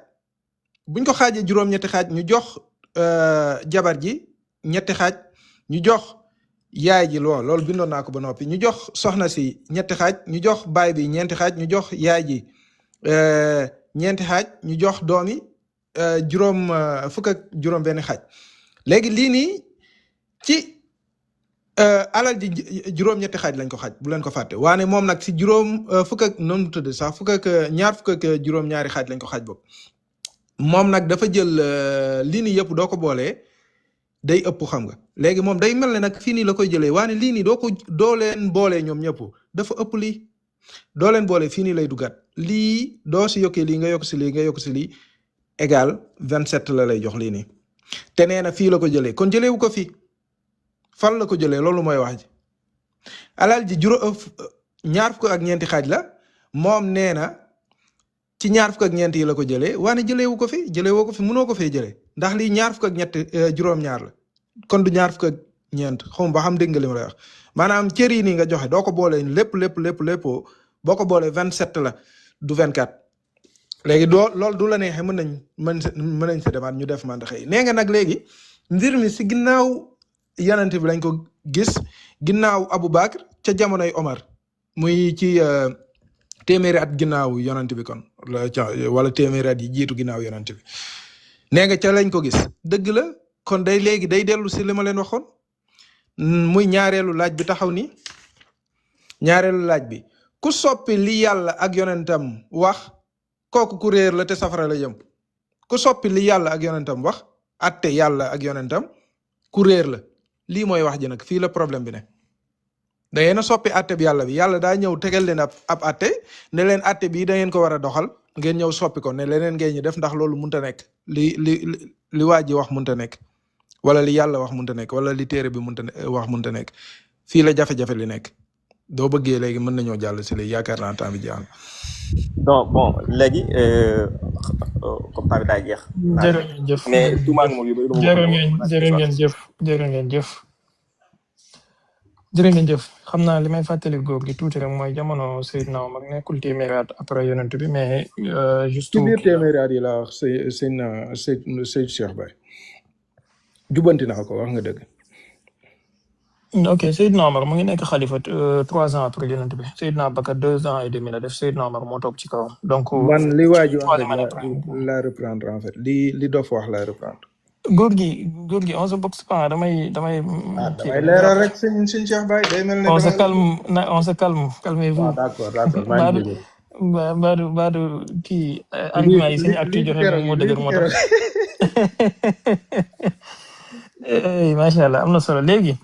buñ ko xaajee juróom-ñetti xaaj ñu jox jabar ji ñetti xaaj ñu jox yaay ji loolu bindoon naa ko ba noppi ñu jox soxna si ñetti xaaj ñu jox baay bi ñeenti xaaj ñu jox yaay ji ñeenti xaaj ñu jox doomi fukk ak juróom benn xaaj léegi lii nii ci alal ji juróom-ñetti xaaj lañ ko xaaj bu leen ko fàtte waane moom nag si fukk ak noonu tudd sax ñaar fukk ak juróom-ñaari xaaj lañ ko xaaj boobu moom nag dafa jël lii nii yëpp doo ko boolee day ëpp xam nga léegi moom day mel ne nag fii nii la koy jëlee waane lii nii doo leen boolee ñoom ñëpp dafa ëpp lii doo leen boolee fii nii lay dugaat lii doo si yokkee lii nga yokk si lii nga yokk si lii égal 27 la lay jox lii nii te nee na fii la ko jëlee kon jëleewu ko fii fan la ko jëlee loolu mooy wax ji alal ji ñaar fukk ak ñeenti xaaj la moom nee na ci ñaar fukk ak ñeent yi la ko jëlee waane jëleewu ko fi jëleewoo ko fi mënoo ko fee jëlee ndax lii ñaar fukk ak ñett juróom-ñaar la kon du ñaar fukk ak ñeent xaw ma ba xam dégg nga li ma lay wax maanaam cër yi nii nga joxe doo ko boolee lépp boo ko boolee 27 la du 24 léegi loolu du la neexee mën nañ sa demaat ñu def mandaxe yi nee nga nag léegi mbir mi si ginnaaw yonent bi lañ ko gis ginnaaw Aboubacar ca jamonoy Omar muy ci téeméeri at ginnaaw yonent bi kon wala téeméeri at yi jiitu ginnaaw yonent bi nee nga ca lañ ko gis dëgg la kon léegi day dellu si li ma leen waxoon muy ñaareelu laaj bi taxaw ni ñaareelu laaj bi ku soppi li yàlla ak yonentam wax kooku ku réer la te safara la jëm ku soppi li yàlla ak yonentam wax atte yàlla ak yonentam ku réer la lii mooy wax ji nag fii la problème bi ne da ngeen a soppi atte bi yàlla daa ñëw tegal leen ab atte ne leen atte bii da ngeen ko war a doxal ngeen ñëw soppi ko ne leneen ngeen ñu def ndax loolu munta nekk li waa ji wax munta nekk wala li yàlla wax munta nekk wala li téere bi wax munta nekk fii la jafe-jafe li nekk doo bëggee léegi mën nañoo jàll si léegi yaakaar naa temps bi jeex na. donc bon léegi comme temps bi daa jeex. jërëjëf mais tuumaal moom yu bëri jërë ngeen jëf xam naa li may fàttali góor gi tuuti rek mooy jamono Seydina Omar nekkul téeméeri at après yonent bi mais juste ci biir téeméeri at yi laa wax Seyd Cheikh Baye jubanti naa ko wax nga dëgg. ok Seydina Omar mu ngi nekk xalifa 3 ans après yonent bi Seydina Bakar 2 ans et demi la def Seydina Omar moo topp ci kawam donc man li waaju wax la reprendre en fait li dof wax la reprendre. góor gi on se boxe pas damay leeral rek sëñ Cheikh Baye day mel ne on se calme calmez-vous. d'accord maa ngi dégg. baadu kii argument yi sëñ actu joxe moo dëgër moo tax macha allah am na solo léegi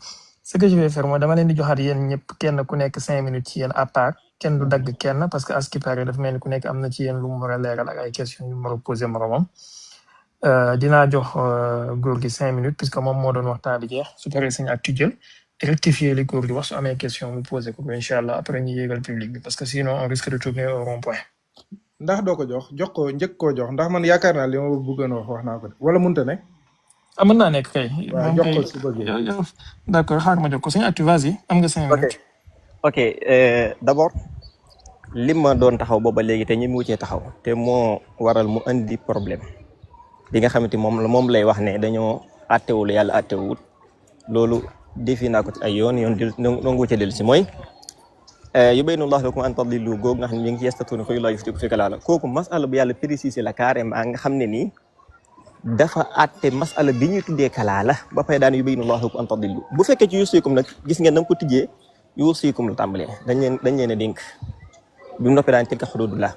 ce que je vais faire mooy dama leen di joxaat yéen ñëpp kenn ku nekk 5 minutes ci yéen à part kenn du dagg kenn parce que à ce qui paraît dafa mel ni ku nekk am na ci yéen lu mu war a leeral ak ay questions yu mu war a posé moromam. dinaa jox góor gi 5 minutes puisque moom moo doon waxtaan bi jeex su paree sëñ actu jël rectifier li góor gi wax su amee question mu posé ko incha allah après ñu yéegal public bi parce que sinon on risque de tourner au rond point. ndax doo ko jox ko njëkk koo jox ndax man yaakaar naa li ma bëggoon wax naa ko de wala mënut a nekk. mën naa nekk kay. waaw jox ko su bëggee d'accord xaar ma jox ko sëñ actu vas-y am nga 5 minutes. ok d'abord li ma doon taxaw booba léegi te ñi mu cee taxaw te moo waral mu andi problème. bi nga xamante moom lay wax ne dañoo àttewul yàlla àttewut loolu defi naa ko ci ay yoon nangu ca dellu si mooy yubayyinu llaahu lakum an tadillu googu nga xam ne mi ngi ci yastatuuna fa llaahu yuftiikum fi kalaala kooku masala bu yàlla précisé la carrément nga xam ne nii dafa àtte masala bi ñuy tuddee kalaala ba pare daan yubayyinu llaahu lakum an tadillu bu fekkee ci yuusikum nag gis ngeen na ko tijjee yuusikum la tàmbalee dañ leen a dénk bi mu noppee daan tilka xuduudullah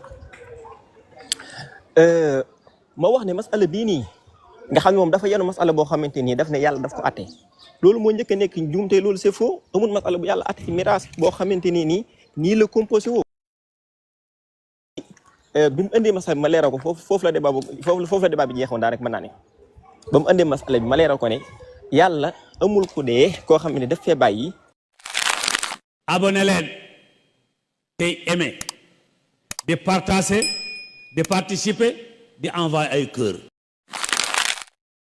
ma wax ne masala bii nii nga xam ne moom dafa yenu masala boo xamante nii daf ne yàlla daf ko atte loolu moo njëkk a nekk njuumte loolu c'est faux amul masala bu yàlla atte ci miraas boo xamante nii la composé woo bi mu indee masala bi ma leeral ko foofu la débat bi jeexoon daa rek mën naa ne ba mu indee masala bi ma leeral ko ne yàlla amul ku dee koo xam ne daf fee bàyyi. abonné leen tey aimé di partager di participer di envoyer ay cœur